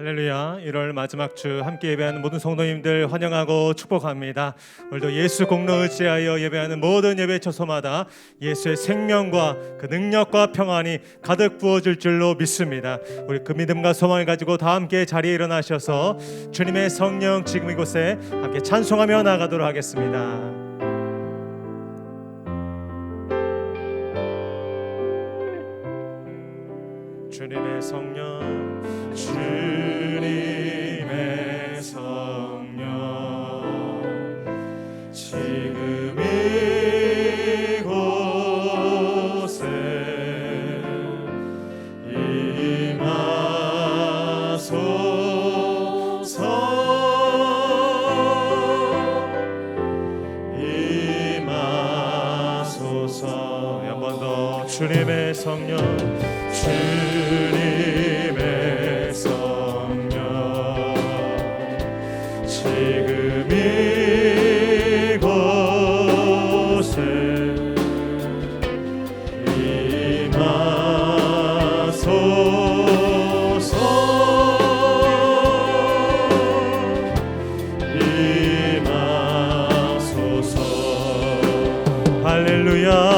할렐루야. 1월 마지막 주 함께 예배하는 모든 성도님들 환영하고 축복합니다. 오늘도 예수 공로 의지하여 예배하는 모든 예배 처소마다 예수의 생명과 그 능력과 평안이 가득 부어질 줄로 믿습니다. 우리 그 믿음과 소망을 가지고 다 함께 자리에 일어나셔서 주님의 성령 지금 이곳에 함께 찬송하며 나아가도록 하겠습니다. 주님의 성령, 주님의 성령, 지금 이곳에 임하소서, 임하소서. 한 번 더 주님의 성령, 주님의 성령, 지금 이곳에 임하소서, 임하소서. 할렐루야.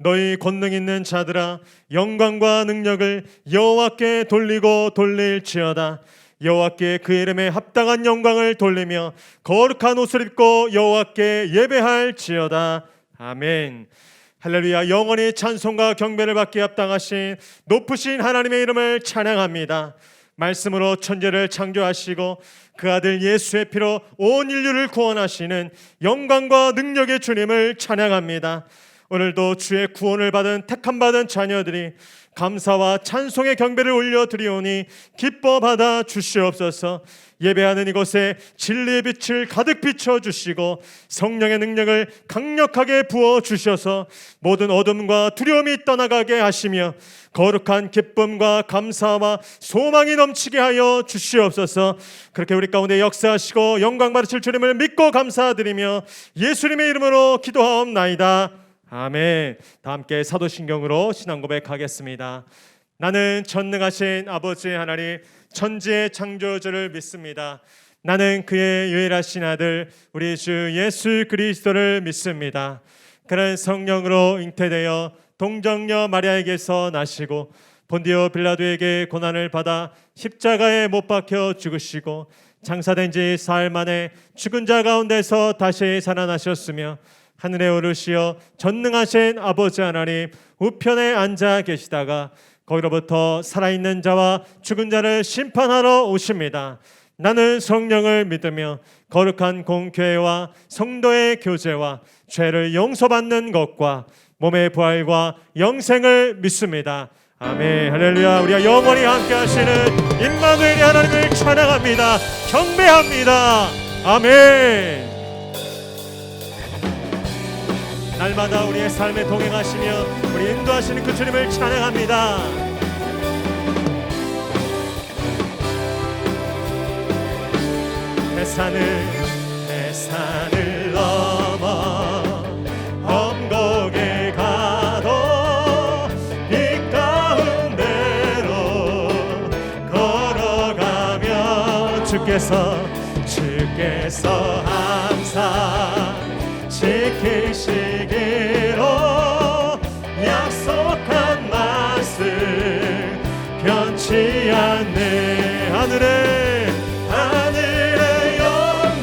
너희 권능 있는 자들아, 영광과 능력을 여호와께 돌리고 돌릴지어다. 여호와께 그 이름에 합당한 영광을 돌리며 거룩한 옷을 입고 여호와께 예배할지어다. 아멘. 할렐루야. 영원히 찬송과 경배를 받기에 합당하신 높으신 하나님의 이름을 찬양합니다. 말씀으로 천지를 창조하시고 그 아들 예수의 피로 온 인류를 구원하시는 영광과 능력의 주님을 찬양합니다. 오늘도 주의 구원을 받은 택함받은 자녀들이 감사와 찬송의 경배를 올려드리오니 기뻐 받아 주시옵소서. 예배하는 이곳에 진리의 빛을 가득 비춰주시고 성령의 능력을 강력하게 부어주셔서 모든 어둠과 두려움이 떠나가게 하시며 거룩한 기쁨과 감사와 소망이 넘치게 하여 주시옵소서. 그렇게 우리 가운데 역사하시고 영광 받으실 주님을 믿고 감사드리며 예수님의 이름으로 기도하옵나이다. 아멘. 다 함께 사도신경으로 신앙 고백하겠습니다. 나는 전능하신 아버지 하나님 천지의 창조주를 믿습니다. 나는 그의 유일하신 아들 우리 주 예수 그리스도를 믿습니다. 그는 성령으로 잉태되어 동정녀 마리아에게서 나시고 본디오 빌라도에게 고난을 받아 십자가에 못 박혀 죽으시고 장사된 지 사흘 만에 죽은 자 가운데서 다시 살아나셨으며 하늘에 오르시어 전능하신 아버지 하나님 우편에 앉아 계시다가 거기로부터 살아있는 자와 죽은 자를 심판하러 오십니다. 나는 성령을 믿으며 거룩한 공교회와 성도의 교제와 죄를 용서받는 것과 몸의 부활과 영생을 믿습니다. 아멘. 할렐루야. 우리가 영원히 함께 하시는 임마누엘의 하나님을 찬양합니다. 경배합니다. 아멘. 날마다 우리의 삶에 동행하시며 우리 인도하시는 그 주님을 찬양합니다. 해산을 넘어 엄곡에 가도 빛 가운데로 걸어가며 주께서 항상 지키시기로 약속한 말씀 변치 않네. 하늘의 영광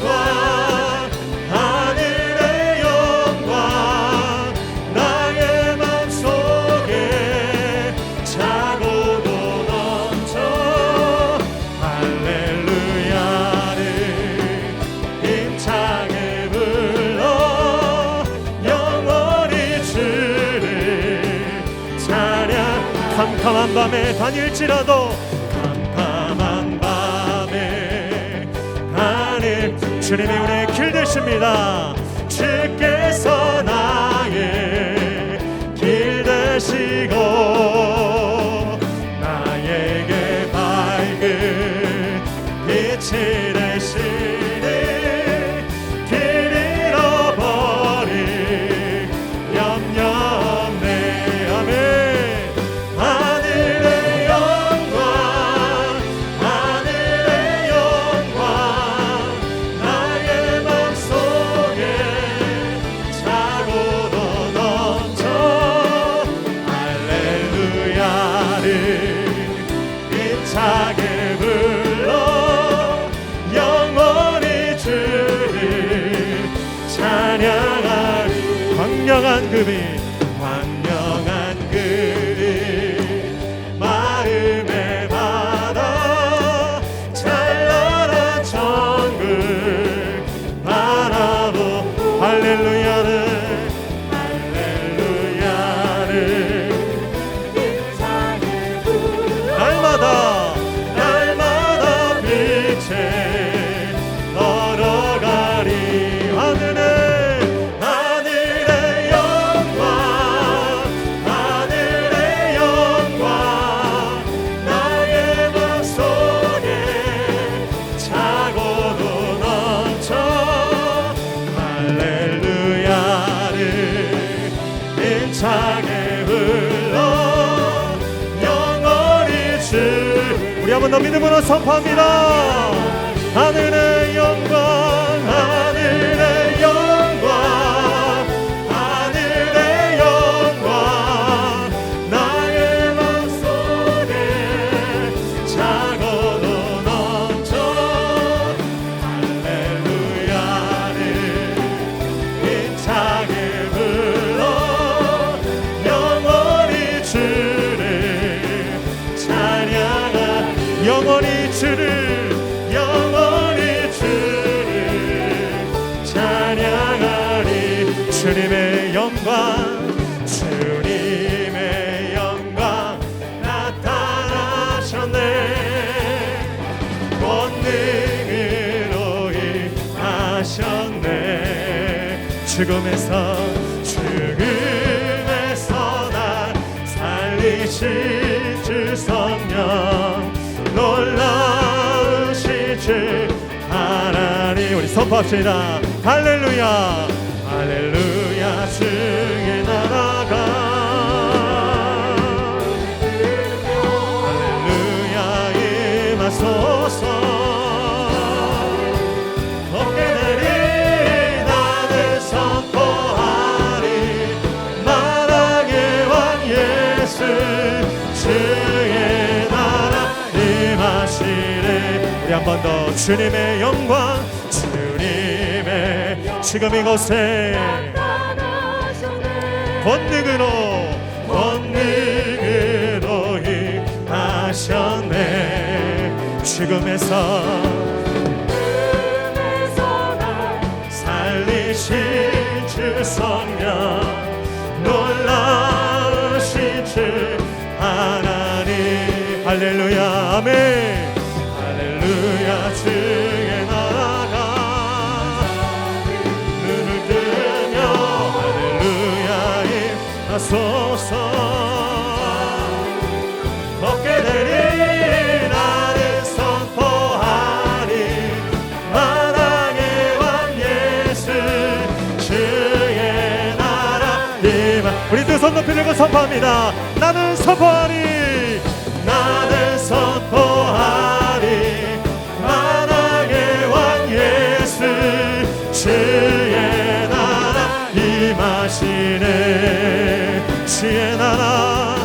캄캄한 밤에 다닐지라도 캄캄한 밤에 다닐 주님이 우리의 길 되십니다. 주께서 나의 길 되시고 나에게 밝은 빛이 되시니 길 잃어버릴 염려 없네. 아멘. 하늘의 영광 하늘의 영광 나의 맘속에 차고도 넘쳐 할렐루야를 힘차게 불러 영원히 주를 찬양하리. 광명한 그빛 광명한 그빛 마음에 받아 찬란한 천국 바라보 할렐루야를 할렐루야를 날마다 날마다 빛에 걸어가리. 하늘의 하늘의 영광 하늘의 영광 나의 맘속에 차고도 넘쳐 할렐루야를 힘차게 불러 영원히 주 우리 한번 더 믿음으로 선포합니다. 하늘의 영광 하늘의 영광 하늘의 영광 나의 맘속에 차고도 넘쳐 할렐루야를 힘차게 불러 영원히 주를 찬양하 영원히 주를 영원히 주를 찬양하리. 주님의 영광 주님의 영광 나타나셨네. 권능으로 임하셨네. 죽음에서 날 살리신 주 성령 놀라우신 주 하나님. 우리 선포합시다. 할렐루야 할렐루야 주의 나라가 할렐루야 임하소서. 얻게 되리 나를 선포하리 만왕의 왕 예수 주의 나라 임하시네. 우리 한 번 더 주님의 영광 주님의 지금 이곳에 권능으로 임하셨네. 죽음에서 날 살리신 주 성령 놀라우신 주 하나님. 할렐루야 아멘. 할렐루야 주의 나라가 눈을 뜨며 할렐루야 임하소서. 얻게 되리 나를 선포하리 만왕의 왕 예수 주의 나라 임하. 우리 두 손 높이 들고 선포합니다. 나는 선포하리 나는 선포하리 만왕의 왕 예수 주의 나라 임하시네. 주의 나라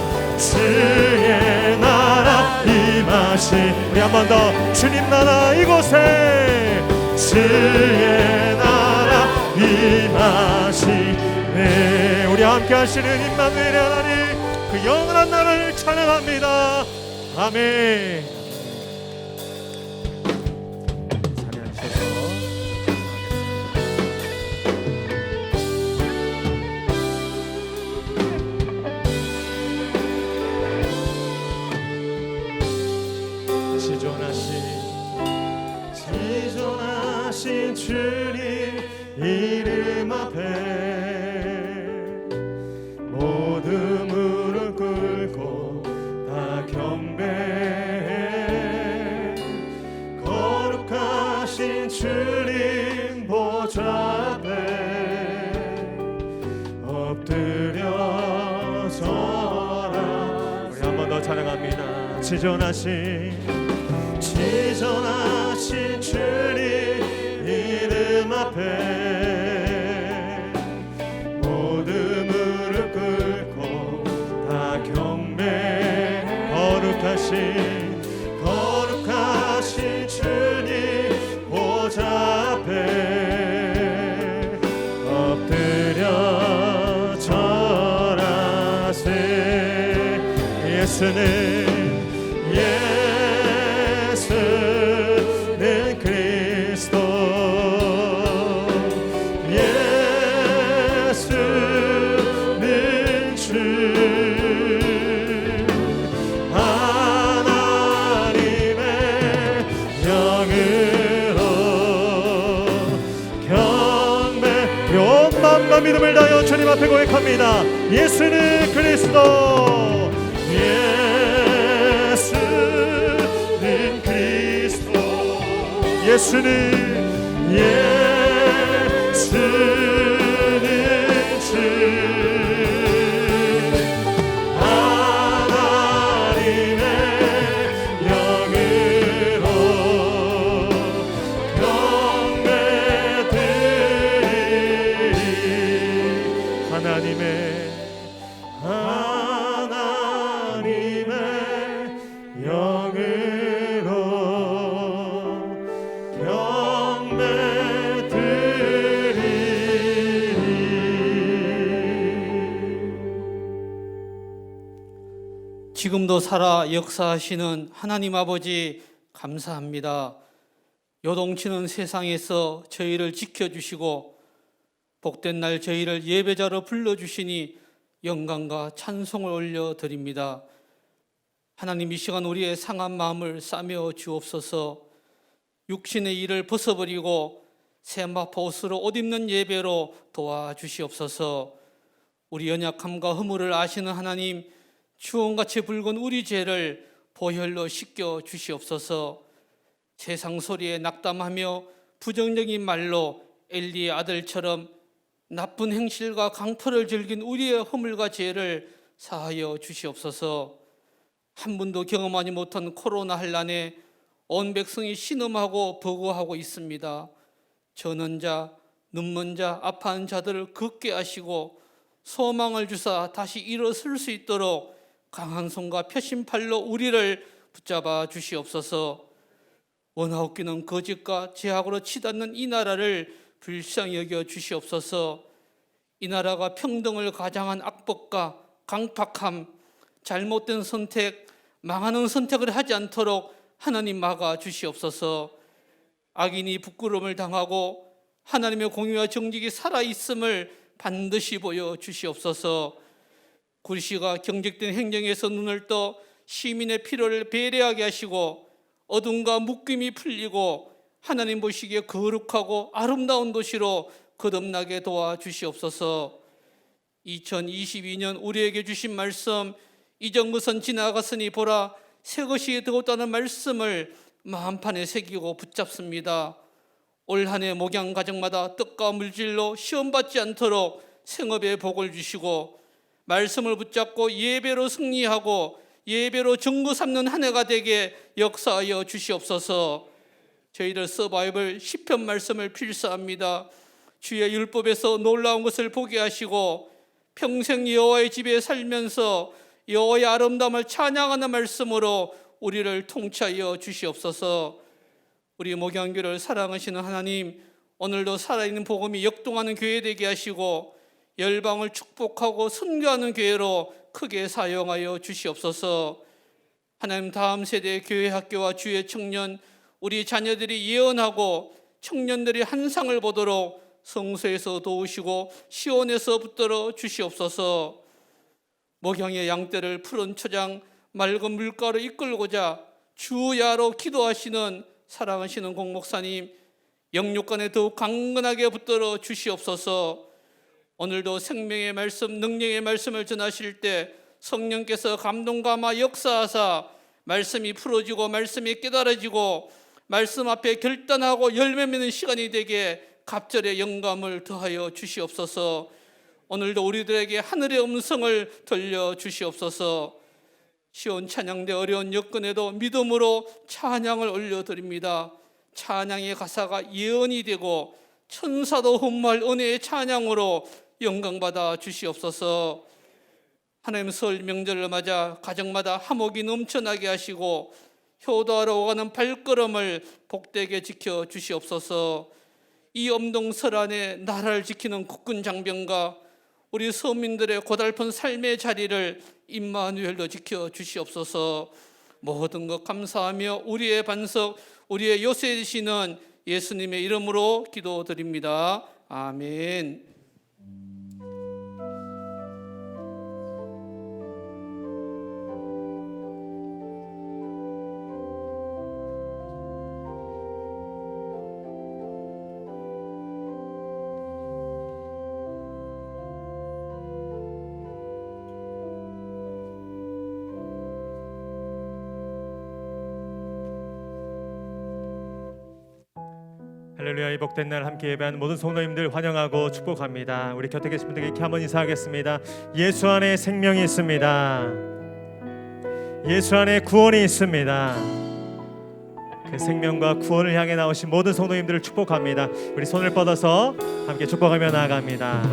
임하시. 우리 한 번 더 주님 나라 이곳에 주의 나라 임하시네. 우리 함께 하시는 임마누엘 하나님 그 영원한 나라를 찬양합니다. 아멘. 지존하신 주님 이름 앞에 모두 무릎 꿇고 다 경배해. 거룩하신 주님 보좌 앞에 엎드려 절하. 우리 한 번 더 찬양합니다. 지존하신 주님 이름 앞에 모두 무릎 꿇고 다 경배. 거룩하신 주님 보좌 앞에 엎드려 절하세. 예수는 그리스도, 예수는 주, 하나님의 영으로 경배. 온 마음과 믿음을 다하여 주님 앞에 고백합니다. 예수는 그리스도, 예수는 주, 하나님의 영으로 경배드리리. 하나님의 영으로 지금도 살아 역사하시는 하나님 아버지 감사합니다. 요동치는 세상에서 저희를 지켜주시고 복된 날 저희를 예배자로 불러주시니 영광과 찬송을 올려드립니다. 하나님, 이 시간 우리의 상한 마음을 싸매어 주옵소서. 육신의 일을 벗어버리고 세마포 옷으로 옷 입는 예배로 도와주시옵소서. 우리 연약함과 허물을 아시는 하나님, 추원같이 붉은 우리 죄를 보혈로 씻겨 주시옵소서. 세상 소리에 낙담하며 부정적인 말로 엘리의 아들처럼 나쁜 행실과 강포를 즐긴 우리의 허물과 죄를 사하여 주시옵소서. 한 번도 경험하지 못한 코로나 환난에 온 백성이 신음하고 버거워하고 있습니다. 저는 자, 눈먼 자, 아파한 자들을 걷게 하시고 소망을 주사 다시 일어설 수 있도록 강한 손과 표심팔로 우리를 붙잡아 주시옵소서. 원하옵기는 거짓과 제약으로 치닫는 이 나라를 불쌍히 여겨 주시옵소서. 이 나라가 평등을 가장한 악법과 강팍함, 잘못된 선택, 망하는 선택을 하지 않도록 하나님 막아 주시옵소서. 악인이 부끄러움을 당하고 하나님의 공의와 정직이 살아있음을 반드시 보여 주시옵소서. 굴시가 경직된 행정에서 눈을 떠 시민의 필요를 배려하게 하시고 어둠과 묶임이 풀리고 하나님 보시기에 거룩하고 아름다운 도시로 거듭나게 도와주시옵소서. 2022년 우리에게 주신 말씀, 이전 것은 지나갔으니 보라 새것이 되었다는 말씀을 마음판에 새기고 붙잡습니다. 올 한 해 목양 가정마다 떡과 물질로 시험받지 않도록 생업에 복을 주시고 말씀을 붙잡고 예배로 승리하고 예배로 증거 삼는 한 해가 되게 역사하여 주시옵소서. 저희들 서바이벌 시편 말씀을 필사합니다. 주의 율법에서 놀라운 것을 보게 하시고 평생 여호와의 집에 살면서 여호와의 아름다움을 찬양하는 말씀으로 우리를 통치하여 주시옵소서. 우리 목양교를 사랑하시는 하나님, 오늘도 살아있는 복음이 역동하는 교회 되게 하시고 열방을 축복하고 선교하는 교회로 크게 사용하여 주시옵소서. 하나님, 다음 세대 교회 학교와 주의 청년, 우리 자녀들이 예언하고 청년들이 한 상을 보도록 성소에서 도우시고 시온에서 붙들어 주시옵소서. 목양의 양떼를 푸른 초장 맑은 물가로 이끌고자 주야로 기도하시는 사랑하시는 공목사님 영육간에 더욱 강건하게 붙들어 주시옵소서. 오늘도 생명의 말씀, 능력의 말씀을 전하실 때 성령께서 감동감화 역사하사 말씀이 풀어지고 말씀이 깨달아지고 말씀 앞에 결단하고 열매 맺는 시간이 되게 갑절의 영감을 더하여 주시옵소서. 오늘도 우리들에게 하늘의 음성을 들려 주시옵소서. 시온 찬양대 어려운 여건에도 믿음으로 찬양을 올려드립니다. 찬양의 가사가 예언이 되고 천사도 흠모할 은혜의 찬양으로 영광받아 주시옵소서. 하나님 설 명절을 맞아 가정마다 화목이 넘쳐나게 하시고 효도하러 오가는 발걸음을 복되게 지켜 주시옵소서. 이 엄동설 안에 나라를 지키는 국군 장병과 우리 서민들의 고달픈 삶의 자리를 임마누엘로 지켜 주시옵소서. 모든 것 감사하며 우리의 반석, 우리의 요새 되시는 예수님의 이름으로 기도드립니다. 아멘. 할렐루야. 이 복된 날 함께 예배한 모든 성도님들 환영하고 축복합니다. 우리 곁에 계신 분들께 이렇게 한번 인사하겠습니다. 예수 안에 생명이 있습니다. 예수 안에 구원이 있습니다. 그 생명과 구원을 향해 나오신 모든 성도님들을 축복합니다. 우리 손을 뻗어서 함께 축복하며 나아갑니다.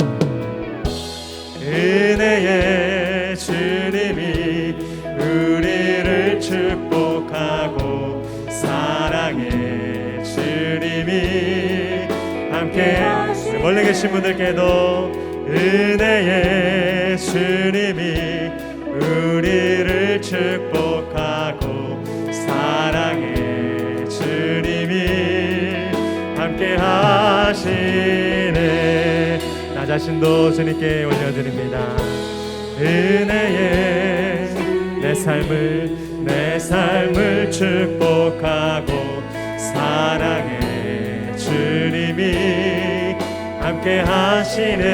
은혜의 주님이 우리를 축복하고 사랑의 주님이 함께 멀리 계신 분들께도 은혜의 주님이 우리를 축복하고 사랑의 주님이 함께 하시네. 나 자신도 주님께 올려드립니다. 은혜의 내 삶을 축복하고 사랑의 주님이 함께 하시네.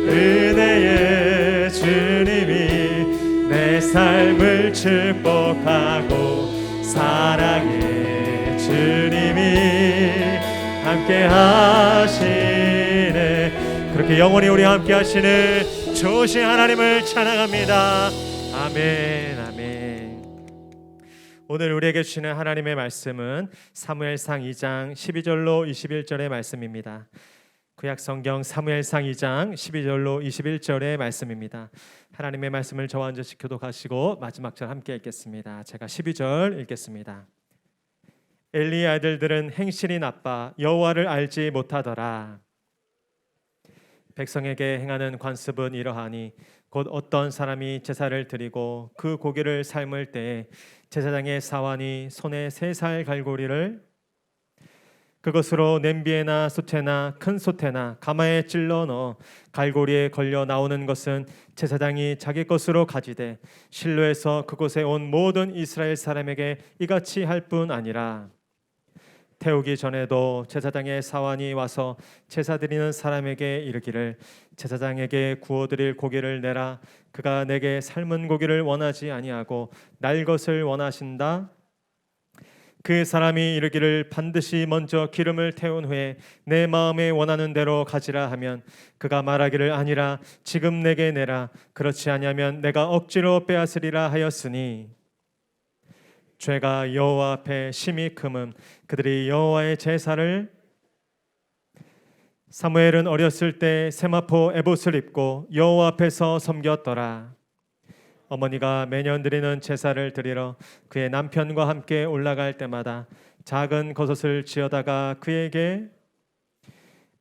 은혜의 주님이 내 삶을 축복하고 사랑의 주님이 함께 하시네. 그렇게 영원히 우리 함께 하시는 좋으신 하나님을 찬양합니다. 아멘, 아멘. 오늘 우리에게 주시는 하나님의 말씀은 사무엘상 2장 12절로 21절의 말씀입니다. 구약성경 사무엘상 2장 12절로 21절의 말씀입니다. 하나님의 말씀을 저와 앉아 교독하시고 마지막 절 함께 읽겠습니다. 제가 12절 읽겠습니다. 엘리의 아들들은 행실이 나빠 여호와를 알지 못하더라. 백성에게 행하는 관습은 이러하니 곧 어떤 사람이 제사를 드리고 그 고기를 삶을 때에 제사장의 사환이 손에 3살 갈고리를 그것으로 냄비에나 솥에나 큰 솥에나 가마에 찔러 넣어 갈고리에 걸려 나오는 것은 제사장이 자기 것으로 가지되 실로에서 그곳에 온 모든 이스라엘 사람에게 이같이 할 뿐 아니라 태우기 전에도 제사장의 사환이 와서 제사 드리는 사람에게 이르기를 제사장에게 구워드릴 고기를 내라. 그가 내게 삶은 고기를 원하지 아니하고 날 것을 원하신다. 그 사람이 이르기를 반드시 먼저 기름을 태운 후에 내 마음에 원하는 대로 가지라 하면 그가 말하기를 아니라 지금 내게 내라. 그렇지 아니하면 내가 억지로 빼앗으리라 하였으니 죄가 여호와 앞에 심히 크면 그들이 여호와의 제사를 사무엘은 어렸을 때 세마포 에봇을 입고 여호와 앞에서 섬겼더라. 어머니가 매년 드리는 제사를 드리러 그의 남편과 함께 올라갈 때마다 작은 겉옷을 지어다가 그에게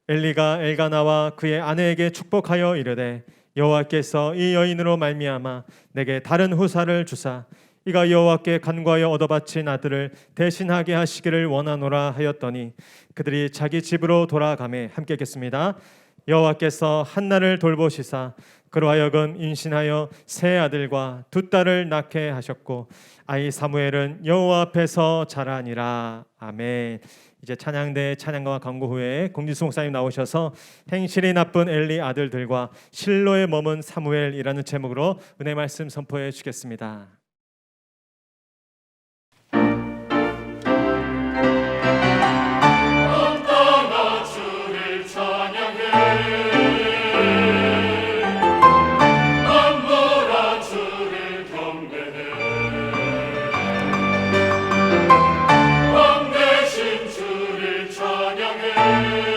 엘리가 엘가나와 그의 아내에게 축복하여 이르되 여호와께서 이 여인으로 말미암아 내게 다른 후사를 주사 이가 여호와께 간구하여 얻어바친 아들을 대신하게 하시기를 원하노라 하였더니 그들이 자기 집으로 돌아가매 함께 읽겠습니다. 여호와께서 한나를 돌보시사 그로 하여금 임신하여 세 아들과 두 딸을 낳게 하셨고 아이 사무엘은 여호와 앞에서 자라니라. 아멘. 이제 찬양대 찬양과 광고 후에 공지수 목사님 나오셔서 행실이 나쁜 엘리 아들들과 실로에 머문 사무엘이라는 제목으로 은혜 말씀 선포해 주겠습니다. 주님을 찬양하라.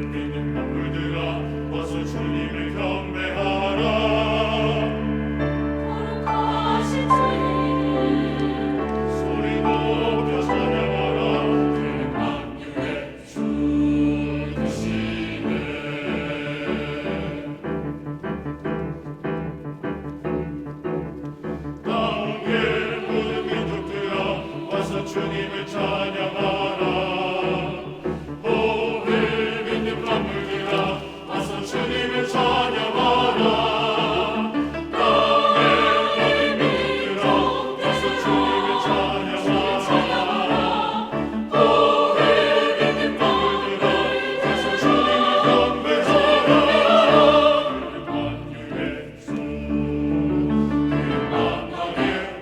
오늘 믿는 만물들아 와서 주님을 찬양하라. 땅의 모든 민족들아 와서 주님을 찬양하라. 오늘 믿는 만물들아 와서 주님을 경배하라. 만유의 주 만왕의 왕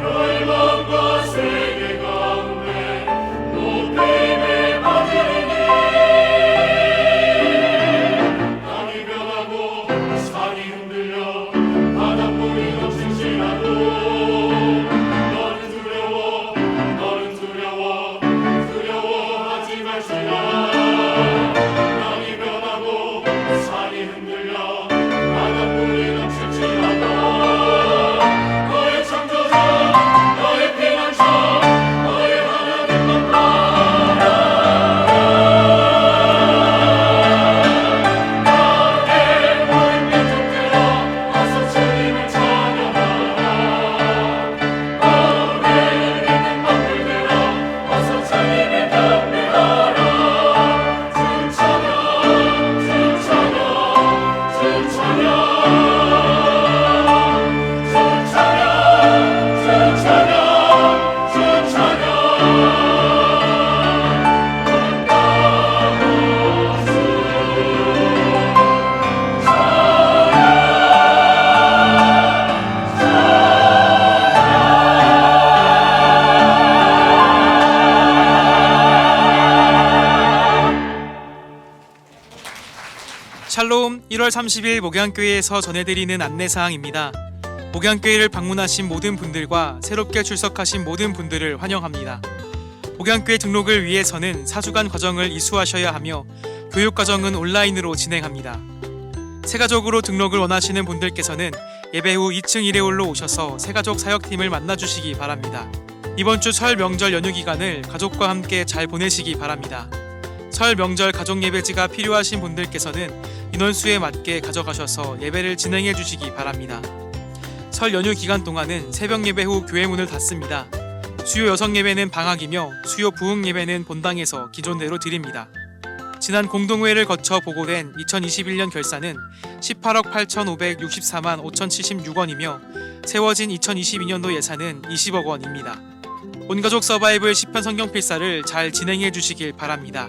열방과 세계 가운데 높임을 받으리니 땅이 변하고 산이 흔들려 바닷물이 넘칠지라도 너는 두려워 두려워하지 말지라. 땅이 변하고 산이 흔들려 바닷물이 넘칠지라도 너의 창조자 너의 피난처 너의 하나님만 바라. 땅의 모든 민족들아 와서 주님을 찬양하라. 오늘 믿는 만물들아 와서 주님을 경배하라. 주 찬양 주 찬양 주 찬양 샬롬. 1월 30일 목양교회에서 전해드리는 안내사항입니다. 목양교회를 방문하신 모든 분들과 새롭게 출석하신 모든 분들을 환영합니다. 목양교회 등록을 위해서는 4주간 과정을 이수하셔야 하며 교육과정은 온라인으로 진행합니다. 새가족으로 등록을 원하시는 분들께서는 예배 후 2층 일회홀로 오셔서 새가족 사역팀을 만나주시기 바랍니다. 이번 주 설 명절 연휴 기간을 가족과 함께 잘 보내시기 바랍니다. 설 명절 가족 예배지가 필요하신 분들께서는 인원수에 맞게 가져가셔서 예배를 진행해 주시기 바랍니다. 설 연휴 기간 동안은 새벽 예배 후 교회 문을 닫습니다. 수요 여성 예배는 방학이며 수요 부흥 예배는 본당에서 기존대로 드립니다. 지난 공동회의를 거쳐 보고된 2021년 결산은 18억 8,564만 5,076원이며 세워진 2022년도 예산은 20억 원입니다. 온가족 서바이벌 10편 성경 필사를 잘 진행해 주시길 바랍니다.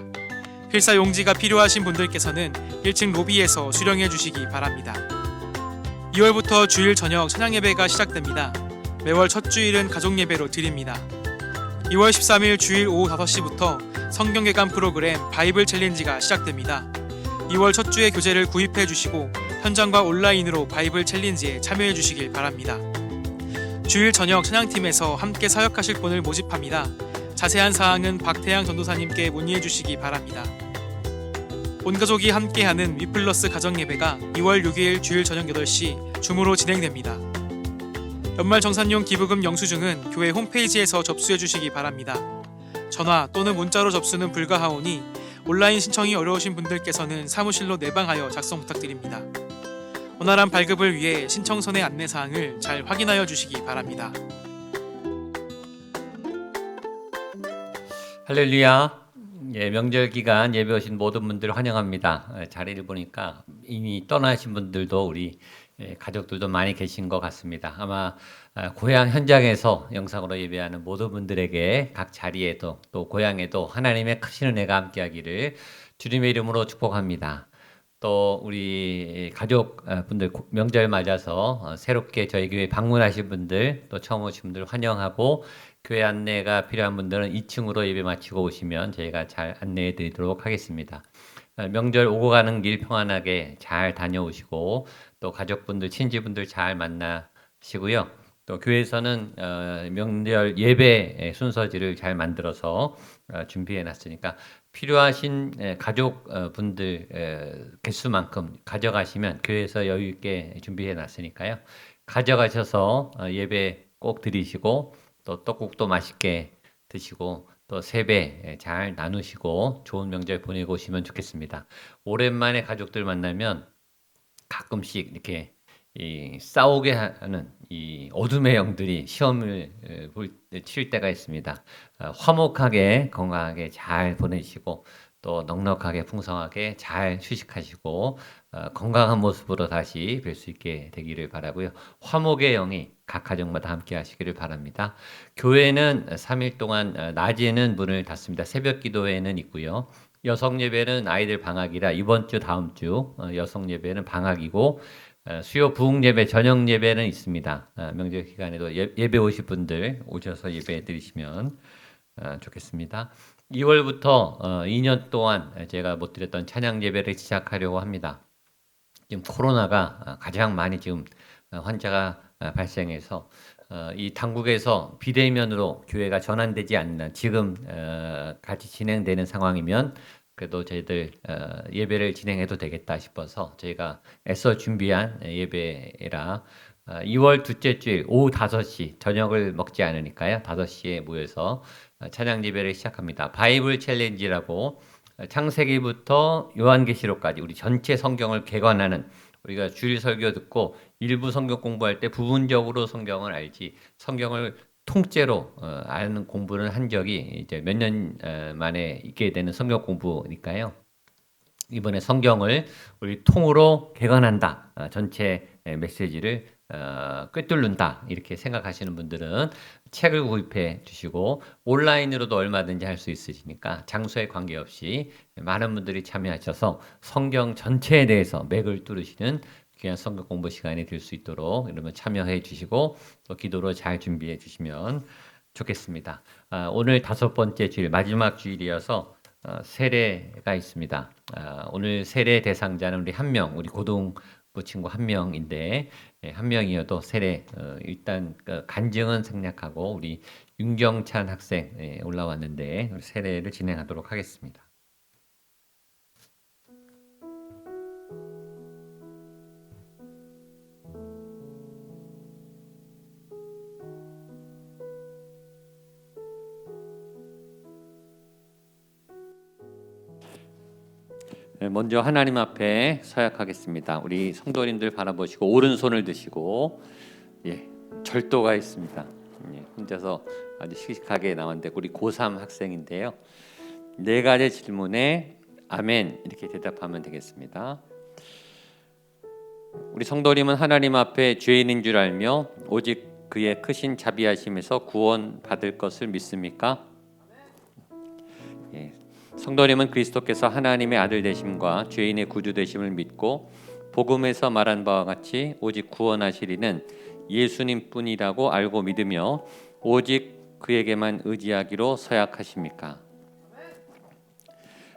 필사 용지가 필요하신 분들께서는 1층 로비에서 수령해 주시기 바랍니다. 2월부터 주일 저녁 찬양 예배가 시작됩니다. 매월 첫 주일은 가족 예배로 드립니다. 2월 13일 주일 오후 5시부터 성경 개관 프로그램 바이블 챌린지가 시작됩니다. 2월 첫 주에 교재를 구입해 주시고 현장과 온라인으로 바이블 챌린지에 참여해 주시길 바랍니다. 주일 저녁 찬양팀에서 함께 사역하실 분을 모집합니다. 자세한 사항은 박태양 전도사님께 문의해 주시기 바랍니다. 온 가족이 함께하는 위플러스 가정예배가 2월 6일 주일 저녁 8시 줌으로 진행됩니다. 연말 정산용 기부금 영수증은 교회 홈페이지에서 접수해 주시기 바랍니다. 전화 또는 문자로 접수는 불가하오니 온라인 신청이 어려우신 분들께서는 사무실로 내방하여 작성 부탁드립니다. 원활한 발급을 위해 신청선의 안내사항을 잘 확인하여 주시기 바랍니다. 할렐루야. 예, 명절 기간 예배 오신 모든 분들 환영합니다. 자리를 보니까 이미 떠나신 분들도 우리 가족들도 많이 계신 것 같습니다. 아마 고향 현장에서 영상으로 예배하는 모든 분들에게 각 자리에도 또 고향에도 하나님의 크신 은혜가 함께하기를 주님의 이름으로 축복합니다. 또 우리 가족 분들 명절 맞아서 새롭게 저희 교회 방문하신 분들 또 처음 오신 분들 환영하고 교회 안내가 필요한 분들은 2층으로 예배 마치고 오시면 저희가 잘 안내해 드리도록 하겠습니다. 명절 오고 가는 길 평안하게 잘 다녀오시고 또 가족분들 친지분들 잘 만나시고요. 또 교회에서는 명절 예배 순서지를 잘 만들어서 준비해 놨으니까 필요하신 가족 분들 개수만큼 가져가시면 교회에서 여유 있게 준비해 놨으니까요. 가져가셔서 예배 꼭 드리시고 또 떡국도 맛있게 드시고 또 세배 잘 나누시고 좋은 명절 보내고 오시면 좋겠습니다. 오랜만에 가족들 만나면 가끔씩 이렇게 싸우게 하는 이 어둠의 영들이 시험을 칠 때가 있습니다. 화목하게 건강하게 잘 보내시고 또 넉넉하게 풍성하게 잘 휴식하시고 건강한 모습으로 다시 뵐 수 있게 되기를 바라고요. 화목의 영이 각 가정마다 함께 하시기를 바랍니다. 교회는 3일 동안 낮에는 문을 닫습니다. 새벽 기도회는 있고요. 여성 예배는 아이들 방학이라 이번 주 다음 주 여성 예배는 방학이고 수요 부흥 예배 저녁 예배는 있습니다. 명절 기간에도 예배 오실 분들 오셔서 예배 드리시면 좋겠습니다. 2월부터 2년 동안 제가 못 드렸던 찬양 예배를 시작하려고 합니다. 지금 코로나가 가장 많이 지금 환자가 발생해서 이 당국에서 비대면으로 교회가 전환되지 않는 지금 같이 진행되는 상황이면 그래도 저희들 예배를 진행해도 되겠다 싶어서 저희가 애써 준비한 예배라 2월 둘째 주일 오후 5시 저녁을 먹지 않으니까요. 5시에 모여서 찬양 예배를 시작합니다. 바이블 챌린지라고 창세기부터 요한계시록까지 우리 전체 성경을 개관하는 우리가 주일 설교 듣고 일부 성경 공부할 때 부분적으로 성경을 알지 성경을 통째로 아는 공부를 한 적이 이제 몇 년 만에 있게 되는 성경 공부니까요. 이번에 성경을 우리 통으로 개관한다. 전체 메시지를 꿰뚫는다. 이렇게 생각하시는 분들은 책을 구입해 주시고 온라인으로도 얼마든지 할 수 있으시니까 장소에 관계없이 많은 분들이 참여하셔서 성경 전체에 대해서 맥을 뚫으시는 귀한 성경 공부 시간이 될 수 있도록 여러분 참여해 주시고 또 기도로 잘 준비해 주시면 좋겠습니다. 오늘 5번째 주일 마지막 주일이어서 세례가 있습니다. 오늘 세례 대상자는 우리 한 명, 우리 고등부 친구 한 명인데 한 명이어도 세례 일단 간증은 생략하고 우리 윤경찬 학생 올라왔는데 세례를 진행하도록 하겠습니다. 먼저 하나님 앞에 서약하겠습니다. 우리 성도님들 바라보시고 오른손을 드시고 절도가 있습니다. 혼자서 아주 씩씩하게 나왔는데 우리 고3 학생인데요. 4가지 질문에 아멘 이렇게 대답하면 되겠습니다. 우리 성도님은 하나님 앞에 죄인인 줄 알며 오직 그의 크신 자비하심에서 구원 받을 것을 믿습니까? 성도님은 그리스도께서 하나님의 아들 되심과 죄인의 구주 되심을 믿고 복음에서 말한 바와 같이 오직 구원하실 이는 예수님뿐이라고 알고 믿으며 오직 그에게만 의지하기로 서약하십니까?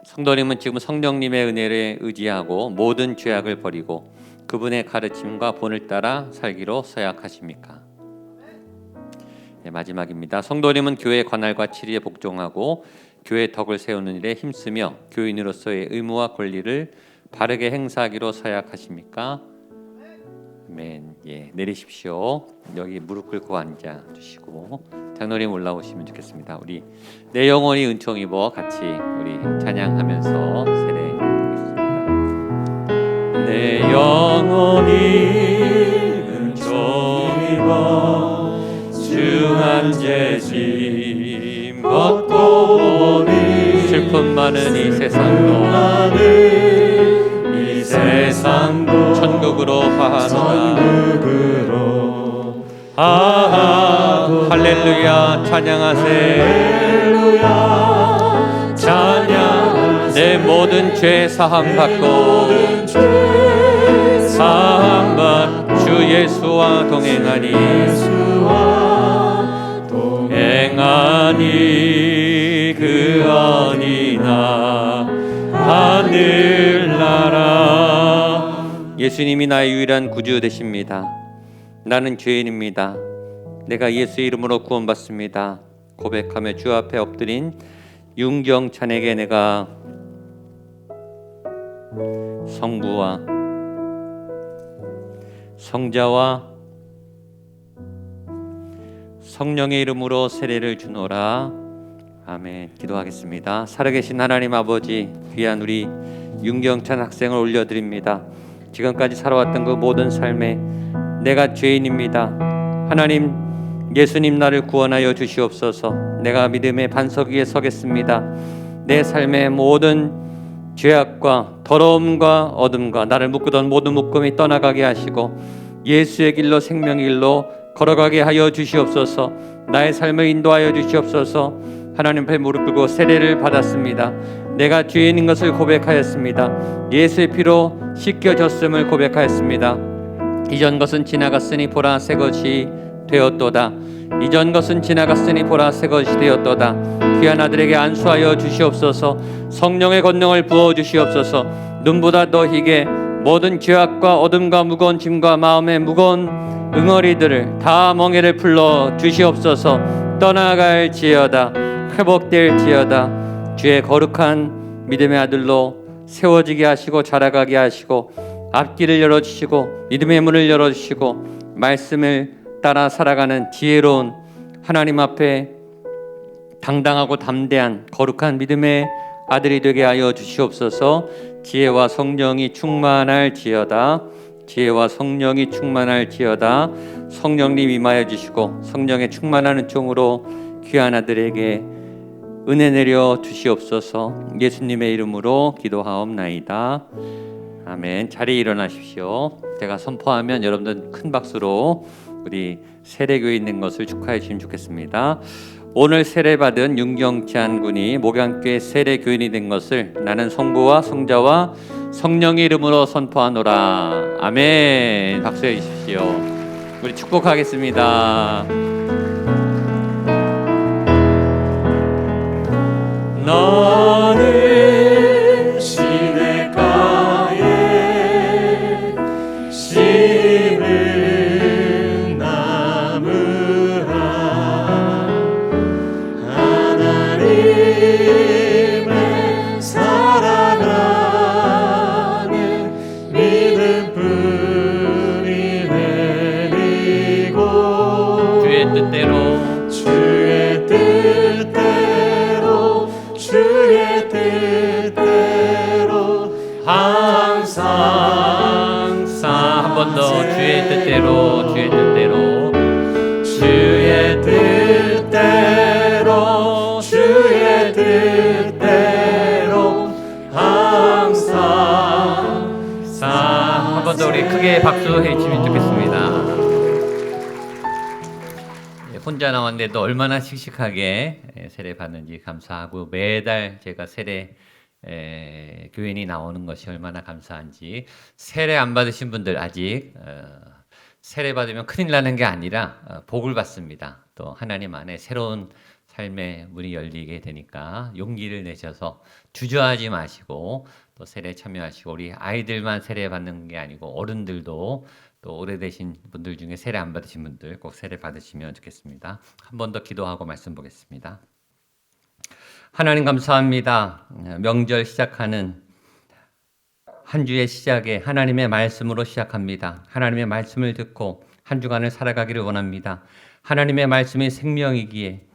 성도님은 지금 성령님의 은혜를 의지하고 모든 죄악을 버리고 그분의 가르침과 본을 따라 살기로 서약하십니까? 마지막입니다. 성도님은 교회 관할과 치리에 복종하고 교회 덕을 세우는 일에 힘쓰며 교인으로서의 의무와 권리를 바르게 행사하기로 서약하십니까? 아멘. 예, 내리십시오. 여기 무릎 꿇고 앉아 주시고 장로님 올라오시면 좋겠습니다. 우리 내 영혼이 은총 입어 같이 우리 찬양하면서 세례하겠습니다. 내 영혼이 은총 입어 중한 죄짐 벗고 보니 슬픔 많은 이 세상도 천국으로 화하노라. 할렐루야 찬양하세. 찬양 내 모든 죄 사함 받고 주 예수와 동행하니 그 언이나 하늘나라. 예수님이 나의 유일한 구주 되십니다. 나는 죄인입니다. 내가 예수의 이름으로 구원받습니다. 고백하며 주 앞에 엎드린 윤경찬에게 내가 성부와 성자와 성령의 이름으로 세례를 주노라. 아멘. 기도하겠습니다. 살아계신 하나님 아버지, 귀한 우리 윤경찬 학생을 올려드립니다. 지금까지 살아왔던 그 모든 삶에 내가 죄인입니다. 하나님, 예수님 나를 구원하여 주시옵소서. 내가 믿음의 반석 위에 서겠습니다. 내 삶의 모든 죄악과 더러움과 어둠과 나를 묶던 모든 묶음이 떠나가게 하시고 예수의 길로 생명의 길로 걸어가게 하여 주시옵소서. 나의 삶을 인도하여 주시옵소서. 하나님 앞에 무릎 꿇고 세례를 받았습니다. 내가 죄인인 것을 고백하였습니다. 예수의 피로 씻겨졌음을 고백하였습니다. 이전 것은 지나갔으니 보라 새 것이 되었도다. 이전 것은 지나갔으니 보라 새 것이 되었도다. 귀한 아들에게 안수하여 주시옵소서. 성령의 권능을 부어 주시옵소서. 눈보다 더 희게 모든 죄악과 어둠과 무거운 짐과 마음의 무거운 응어리들을 다 멍에를 풀러 주시옵소서. 떠나갈지어다. 회복될지어다. 주의 거룩한 믿음의 아들로 세워지게 하시고 자라가게 하시고 앞길을 열어주시고 믿음의 문을 열어주시고 말씀을 따라 살아가는 지혜로운 하나님 앞에 당당하고 담대한 거룩한 믿음의 아들이 되게 하여 주시옵소서. 지혜와 성령이 충만할지어다. 지혜와 성령이 충만할지어다. 성령님 임하여 주시고 성령의 충만한 종으로 귀한 아들에게 은혜 내려 주시옵소서. 예수님의 이름으로 기도하옵나이다. 아멘. 자리에 일어나십시오. 제가 선포하면 여러분들 큰 박수로 우리 세례교회 있는 것을 축하해 주시면 좋겠습니다. 오늘 세례받은 윤경찬 군이 목양교회 세례교인이 된 것을 나는 성부와 성자와 성령의 이름으로 선포하노라. 아멘. 박수해 주십시오. 우리 축복하겠습니다. 너는 시냇가에 심은 나무라. 하나님의 사랑하는 믿음뿐이 내리고 주의 뜻대로 항상 한 번 더 주의 뜻대로 주의 뜻대로 주의 뜻대로 주의 뜻대로 항상 한 번 더 우리 크게 박수해 주시면 좋겠습니다. 혼자 나왔는데도 얼마나 씩씩하게 세례 받는지 감사하고 매달 제가 세례 교인이 나오는 것이 얼마나 감사한지. 세례 안 받으신 분들 아직 세례 받으면 큰일 나는 게 아니라 복을 받습니다. 또 하나님 안에 새로운 삶의 문이 열리게 되니까 용기를 내셔서 주저하지 마시고 또 세례 참여하시고 우리 아이들만 세례 받는 게 아니고 어른들도 또 오래되신 분들 중에 세례 안 받으신 분들 꼭 세례 받으시면 좋겠습니다. 한 번 더 기도하고 말씀 보겠습니다. 하나님 감사합니다. 명절 시작하는 한 주의 시작에 하나님의 말씀으로 시작합니다. 하나님의 말씀을 듣고 한 주간을 살아가기를 원합니다. 하나님의 말씀이 생명이기에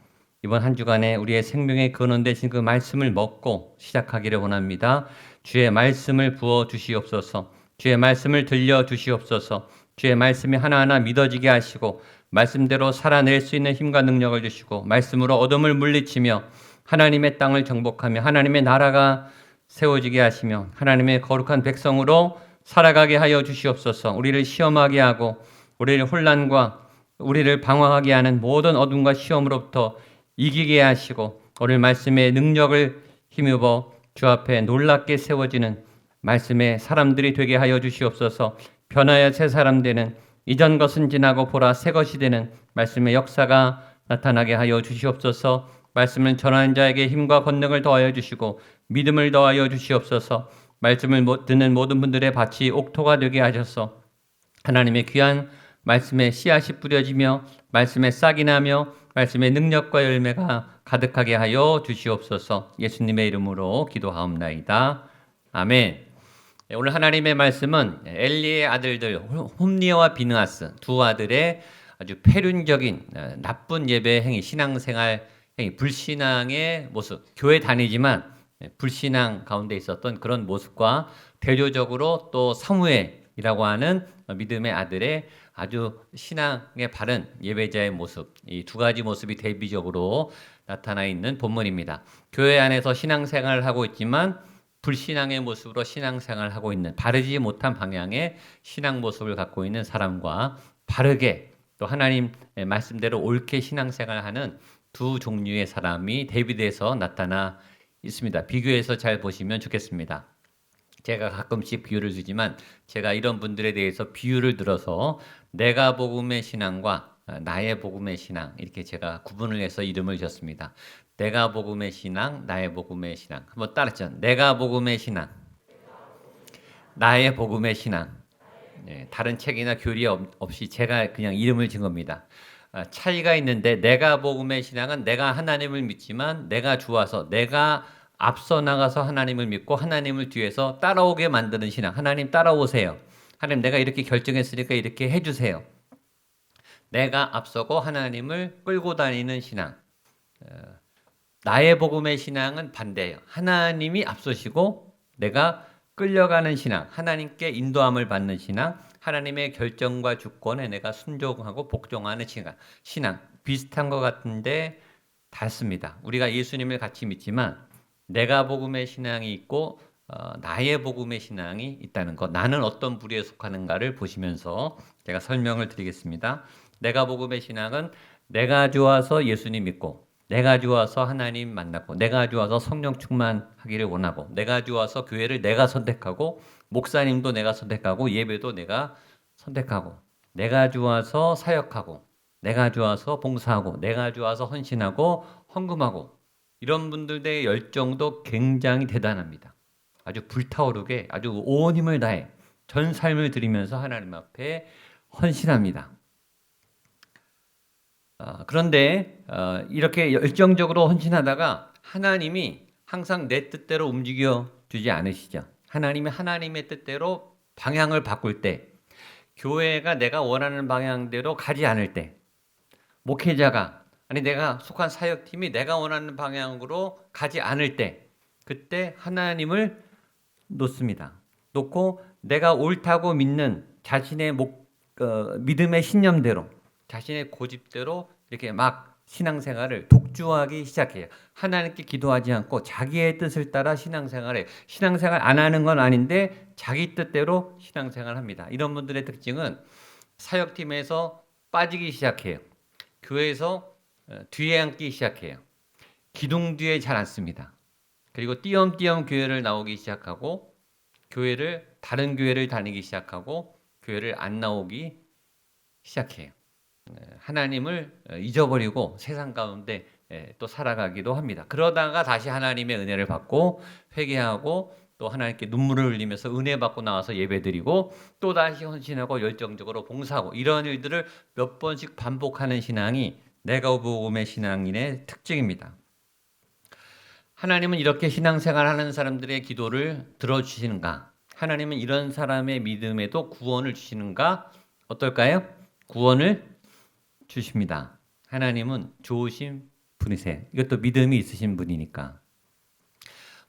이번 한 주간에 우리의 생명의 근원 되신 그 말씀을 먹고 시작하기를 원합니다. 주의 말씀을 부어 주시옵소서. 주의 말씀을 들려 주시옵소서. 주의 말씀이 하나하나 믿어지게 하시고 말씀대로 살아낼 수 있는 힘과 능력을 주시고 말씀으로 어둠을 물리치며 하나님의 땅을 정복하며 하나님의 나라가 세워지게 하시며 하나님의 거룩한 백성으로 살아가게 하여 주시옵소서. 우리를 시험하게 하고 우리를 혼란과 우리를 방황하게 하는 모든 어둠과 시험으로부터 이기게 하시고 오늘 말씀의 능력을 힘입어 주 앞에 놀랍게 세워지는 말씀의 사람들이 되게 하여 주시옵소서. 변하여 새 사람 되는 이전 것은 지나고 보라 새 것이 되는 말씀의 역사가 나타나게 하여 주시옵소서. 말씀을 전하는 자에게 힘과 권능을 더하여 주시고 믿음을 더하여 주시옵소서. 말씀을 듣는 모든 분들의 밭이 옥토가 되게 하셔서 하나님의 귀한 말씀에 씨앗이 뿌려지며 말씀에 싹이 나며 말씀의 능력과 열매가 가득하게 하여 주시옵소서. 예수님의 이름으로 기도하옵나이다. 아멘. 오늘 하나님의 말씀은 엘리의 아들들 홈니와 비느하스 두 아들의 아주 패륜적인 나쁜 예배 행위, 신앙생활 행위, 불신앙의 모습, 교회 다니지만 불신앙 가운데 있었던 그런 모습과 대조적으로 또 사무엘이라고 하는 믿음의 아들의 아주 신앙의 바른 예배자의 모습, 이 두 가지 모습이 대비적으로 나타나 있는 본문입니다. 교회 안에서 신앙생활을 하고 있지만 불신앙의 모습으로 신앙생활을 하고 있는 바르지 못한 방향의 신앙 모습을 갖고 있는 사람과 바르게 또 하나님 말씀대로 옳게 신앙생활하는 두 종류의 사람이 대비돼서 나타나 있습니다. 비교해서 잘 보시면 좋겠습니다. 제가 가끔씩 비유를 주지만 제가 이런 분들에 대해서 비유를 들어서 내가 복음의 신앙과 나의 복음의 신앙 이렇게 제가 구분을 해서 이름을 지었습니다. 내가 복음의 신앙, 나의 복음의 신앙. 한번 따라했죠. 내가 복음의 신앙, 나의 복음의 신앙. 네, 다른 책이나 교리 없이 제가 그냥 이름을 지은 겁니다. 차이가 있는데 내가 복음의 신앙은 내가 하나님을 믿지만 내가 좋아서 내가 앞서 나가서 하나님을 믿고 하나님을 뒤에서 따라오게 만드는 신앙. 하나님 따라오세요. 하나님 내가 이렇게 결정했으니까 이렇게 해주세요. 내가 앞서고 하나님을 끌고 다니는 신앙. 나의 복음의 신앙은 반대예요. 하나님이 앞서시고 내가 끌려가는 신앙. 하나님께 인도함을 받는 신앙. 하나님의 결정과 주권에 내가 순종하고 복종하는 신앙. 비슷한 것 같은데 닿습니다. 우리가 예수님을 같이 믿지만 내가 복음의 신앙이 있고 나의 복음의 신앙이 있다는 것. 나는 어떤 부류에 속하는가를 보시면서 제가 설명을 드리겠습니다. 내가 복음의 신앙은 내가 좋아서 예수님 믿고 내가 좋아서 하나님 만나고 내가 좋아서 성령 충만하기를 원하고 내가 좋아서 교회를 내가 선택하고 목사님도 내가 선택하고 예배도 내가 선택하고 내가 좋아서 사역하고 내가 좋아서 봉사하고 내가 좋아서 헌신하고 헌금하고 이런 분들의 열정도 굉장히 대단합니다. 아주 불타오르게 아주 온 힘을 다해 전 삶을 드리면서 하나님 앞에 헌신합니다. 그런데 이렇게 열정적으로 헌신하다가 하나님이 항상 내 뜻대로 움직여 주지 않으시죠. 하나님이 하나님의 뜻대로 방향을 바꿀 때, 교회가 내가 원하는 방향대로 가지 않을 때, 목회자가 아니 내가 속한 사역팀이 내가 원하는 방향으로 가지 않을 때, 그때 하나님을 놓습니다. 놓고 내가 옳다고 믿는 자신의 믿음의 신념대로 자신의 고집대로 이렇게 막 신앙생활을 독주하기 시작해요. 하나님께 기도하지 않고 자기의 뜻을 따라 신앙생활을 안 하는 건 아닌데 자기 뜻대로 신앙생활을 합니다. 이런 분들의 특징은 사역팀에서 빠지기 시작해요. 교회에서 뒤에 앉기 시작해요. 기둥 뒤에 잘 앉습니다. 그리고 띄엄띄엄 교회를 나오기 시작하고 다른 교회를 다니기 시작하고 교회를 안 나오기 시작해요. 하나님을 잊어버리고 세상 가운데 또 살아가기도 합니다. 그러다가 다시 하나님의 은혜를 받고 회개하고 또 하나님께 눈물을 흘리면서 은혜 받고 나와서 예배드리고 또 다시 헌신하고 열정적으로 봉사하고 이런 일들을 몇 번씩 반복하는 신앙이 내가 복음의 신앙인의 특징입니다. 하나님은 이렇게 신앙생활하는 사람들의 기도를 들어주시는가? 하나님은 이런 사람의 믿음에도 구원을 주시는가? 어떨까요? 구원을 주십니다. 하나님은 좋으신 분이세요. 이것도 믿음이 있으신 분이니까.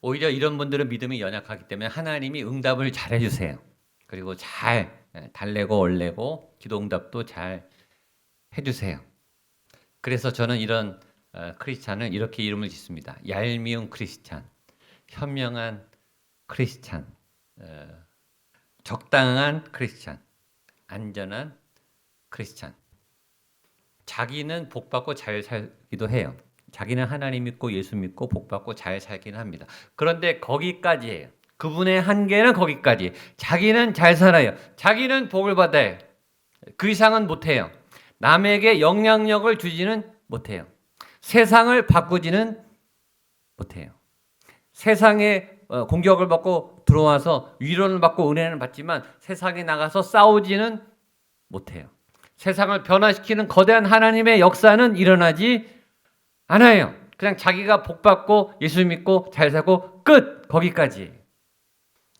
오히려 이런 분들은 믿음이 연약하기 때문에 하나님이 응답을 잘 해주세요. 그리고 잘 달래고 얼래고 기도 응답도 잘 해주세요. 그래서 저는 이런 크리스찬을 이렇게 이름을 짓습니다. 얄미운 크리스찬, 현명한 크리스찬, 적당한 크리스찬, 안전한 크리스찬. 자기는 복받고 잘 살기도 해요. 자기는 하나님 믿고 예수 믿고 복받고 잘 살기는 합니다. 그런데 거기까지예요. 그분의 한계는 거기까지. 자기는 잘 살아요. 자기는 복을 받아요. 그 이상은 못해요. 남에게 영향력을 주지는 못해요. 세상을 바꾸지는 못해요. 세상에 공격을 받고 들어와서 위로는 받고 은혜는 받지만 세상에 나가서 싸우지는 못해요. 세상을 변화시키는 거대한 하나님의 역사는 일어나지 않아요. 그냥 자기가 복받고 예수 믿고 잘 살고 끝! 거기까지.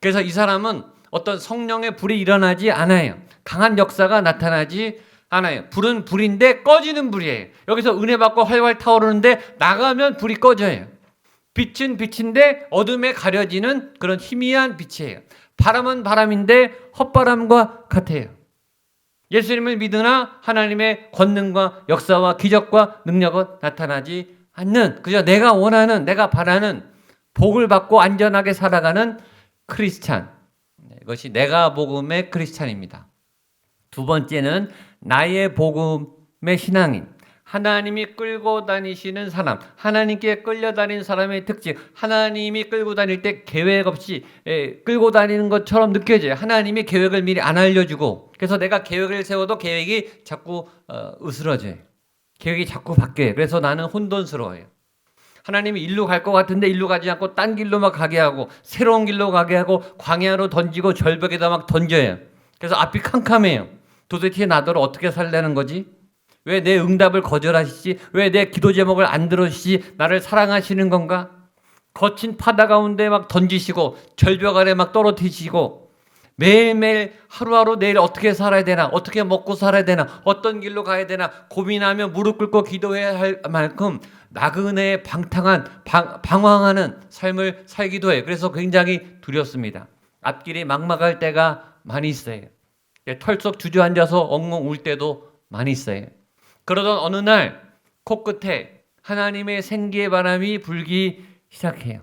그래서 이 사람은 어떤 성령의 불이 일어나지 않아요. 강한 역사가 나타나지 않아요. 불은 불인데 꺼지는 불이에요. 여기서 은혜 받고 활활 타오르는데 나가면 불이 꺼져요. 빛은 빛인데 어둠에 가려지는 그런 희미한 빛이에요. 바람은 바람인데 헛바람과 같아요. 예수님을 믿으나 하나님의 권능과 역사와 기적과 능력은 나타나지 않는, 그저 내가 원하는, 내가 바라는 복을 받고 안전하게 살아가는 크리스찬. 이것이 내가 복음의 크리스찬입니다. 두 번째는 나의 복음의 신앙인. 하나님이 끌고 다니시는 사람, 하나님께 끌려다니는 사람의 특징. 하나님이 끌고 다닐 때 계획 없이 끌고 다니는 것처럼 느껴져요. 하나님이 계획을 미리 안 알려주고, 그래서 내가 계획을 세워도 계획이 자꾸 으스러져요. 계획이 자꾸 바뀌어요. 그래서 나는 혼돈스러워요. 하나님이 일로 갈 것 같은데 일로 가지 않고 딴 길로 막 가게 하고, 새로운 길로 가게 하고, 광야로 던지고 절벽에다 막 던져요. 그래서 앞이 캄캄해요. 도대체 나더러 어떻게 살라는 거지? 왜 내 응답을 거절하시지? 왜 내 기도 제목을 안 들어주시지? 나를 사랑하시는 건가? 거친 바다 가운데 막 던지시고 절벽 아래 막 떨어뜨리시고 매일매일 하루하루 내일 어떻게 살아야 되나? 어떻게 먹고 살아야 되나? 어떤 길로 가야 되나? 고민하며 무릎 꿇고 기도해야 할 만큼 나그네의 방황하는 삶을 살기도 해요. 그래서 굉장히 두렵습니다. 앞길이 막막할 때가 많이 있어요. 털썩 주저앉아서 엉엉 울 때도 많이 있어요. 그러던 어느 날 코끝에 하나님의 생기의 바람이 불기 시작해요.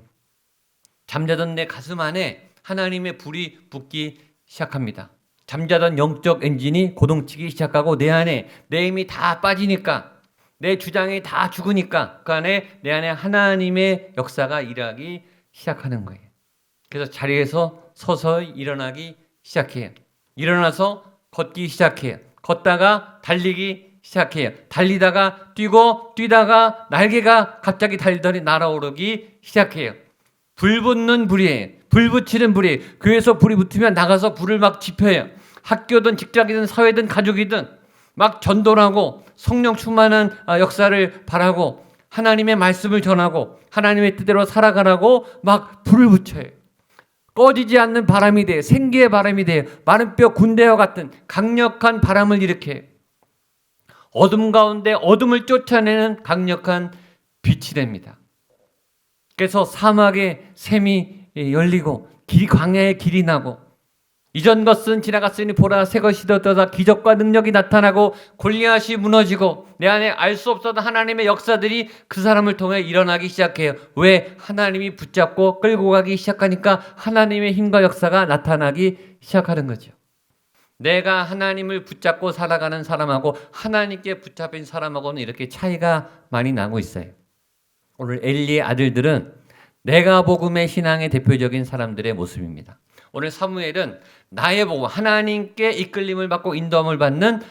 잠자던 내 가슴 안에 하나님의 불이 붙기 시작합니다. 잠자던 영적 엔진이 고동치기 시작하고 내 안에 내 힘이 다 빠지니까, 내 주장이 다 죽으니까 그 안에 내 안에 하나님의 역사가 일하기 시작하는 거예요. 그래서 자리에서 서서히 일어나기 시작해요. 일어나서 걷기 시작해요. 걷다가 달리기 시작해요. 달리다가 뛰고 뛰다가 날개가 갑자기 달리더니 날아오르기 시작해요. 불 붙는 불이에요. 불 붙이는 불이에요. 교회에서 불이 붙으면 나가서 불을 막 지펴요. 학교든 직장이든 사회든 가족이든 막 전도하고 성령 충만한 역사를 바라고 하나님의 말씀을 전하고 하나님의 뜻대로 살아가라고 막 불을 붙여요. 꺼지지 않는 바람이 돼요. 생기의 바람이 돼요. 마른 뼈 군대와 같은 강력한 바람을 일으켜요. 어둠 가운데 어둠을 쫓아내는 강력한 빛이 됩니다. 그래서 사막의 샘이 열리고 광야의 길이 나고, 이전 것은 지나갔으니 보라 새 것이 되었다. 기적과 능력이 나타나고 골리앗이 무너지고 내 안에 알 수 없었던 하나님의 역사들이 그 사람을 통해 일어나기 시작해요. 왜? 하나님이 붙잡고 끌고 가기 시작하니까 하나님의 힘과 역사가 나타나기 시작하는 거죠. 내가 하나님을 붙잡고 살아가는 사람하고 하나님께 붙잡힌 사람하고는 이렇게 차이가 많이 나고 있어요. 오늘 엘리의 아들들은 내가 복음의 신앙의 대표적인 사람들의 모습입니다. 오늘 사무엘은 나의 복음, 하나님께 이끌림을 받고 인도함을 받는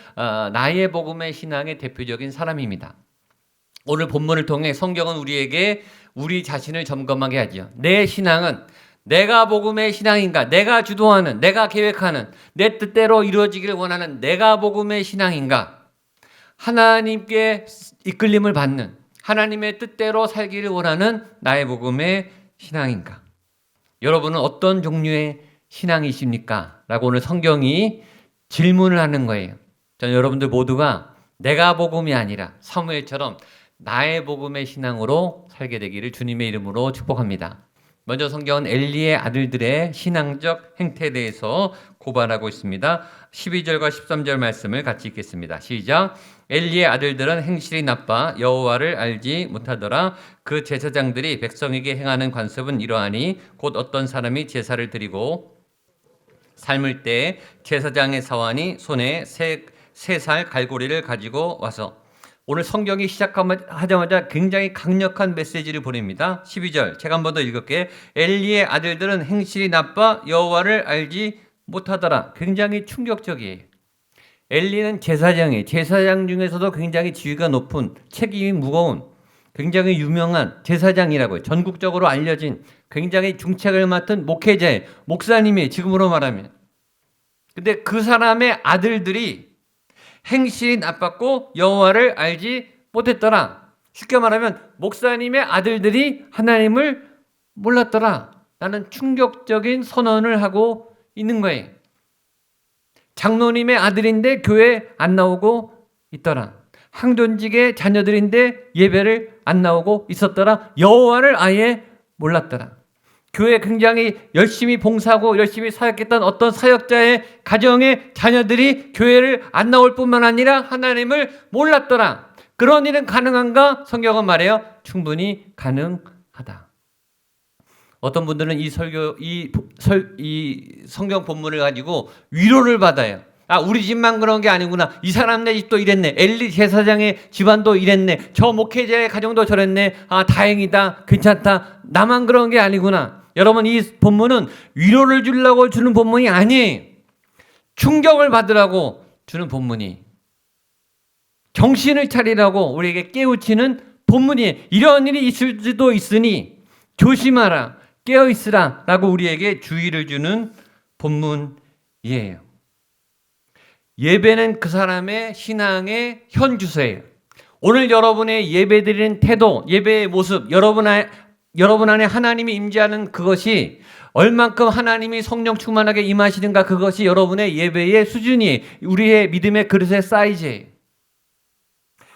나의 복음의 신앙의 대표적인 사람입니다. 오늘 본문을 통해 성경은 우리에게 우리 자신을 점검하게 하죠. 내 신앙은 내가 복음의 신앙인가? 내가 주도하는, 내가 계획하는, 내 뜻대로 이루어지길 원하는 내가 복음의 신앙인가? 하나님께 이끌림을 받는, 하나님의 뜻대로 살기를 원하는 나의 복음의 신앙인가? 여러분은 어떤 종류의 신앙이십니까? 라고 오늘 성경이 질문을 하는 거예요. 저는 여러분들 모두가 내가 복음이 아니라 사무엘처럼 나의 복음의 신앙으로 살게 되기를 주님의 이름으로 축복합니다. 먼저 성경은 엘리의 아들들의 신앙적 행태에 대해서 고발하고 있습니다. 12절과 13절 말씀을 같이 읽겠습니다. 시작. 엘리의 아들들은 행실이 나빠 여호와를 알지 못하더라. 그 제사장들이 백성에게 행하는 관습은 이러하니 곧 어떤 사람이 제사를 드리고 삶을 때 제사장의 사환이 손에 세 살 갈고리를 가지고 와서, 오늘 성경이 시작하자마자 굉장히 강력한 메시지를 보냅니다. 12절 제가 한 번 더 읽을게요. 엘리의 아들들은 행실이 나빠 여호와를 알지 못하더라. 굉장히 충격적이에요. 엘리는 제사장이에요. 제사장 중에서도 굉장히 지위가 높은, 책임이 무거운, 굉장히 유명한 제사장이라고요. 전국적으로 알려진 굉장히 중책을 맡은 목회자예요. 목사님이에요, 지금으로 말하면. 근데 그 사람의 아들들이 행실이 나빴고 여호와를 알지 못했더라. 쉽게 말하면 목사님의 아들들이 하나님을 몰랐더라. 라는 충격적인 선언을 하고 있는 거예요. 장로님의 아들인데 교회 안 나오고 있더라. 항존직의 자녀들인데 예배를 안 나오고 있었더라. 여호와를 아예 몰랐더라. 교회 굉장히 열심히 봉사하고 열심히 사역했던 어떤 사역자의 가정의 자녀들이 교회를 안 나올 뿐만 아니라 하나님을 몰랐더라. 그런 일은 가능한가? 성경은 말해요. 충분히 가능하다. 어떤 분들은 이 성경 본문을 가지고 위로를 받아요. 아, 우리 집만 그런 게 아니구나. 이 사람네 집도 이랬네. 엘리 제사장의 집안도 이랬네. 저 목회자의 가정도 저랬네. 아, 다행이다. 괜찮다. 나만 그런 게 아니구나. 여러분, 이 본문은 위로를 주려고 주는 본문이 아니에요. 충격을 받으라고 주는 본문이, 정신을 차리라고 우리에게 깨우치는 본문이에요. 이런 일이 있을 수도 있으니 조심하라, 깨어있으라 라고 우리에게 주의를 주는 본문이에요. 예배는 그 사람의 신앙의 현주소예요. 오늘 여러분의 예배드리는 태도, 예배의 모습, 여러분 안에 하나님이 임재하는 그것이 얼만큼 하나님이 성령 충만하게 임하시는가, 그것이 여러분의 예배의 수준이, 우리의 믿음의 그릇의 사이즈예요.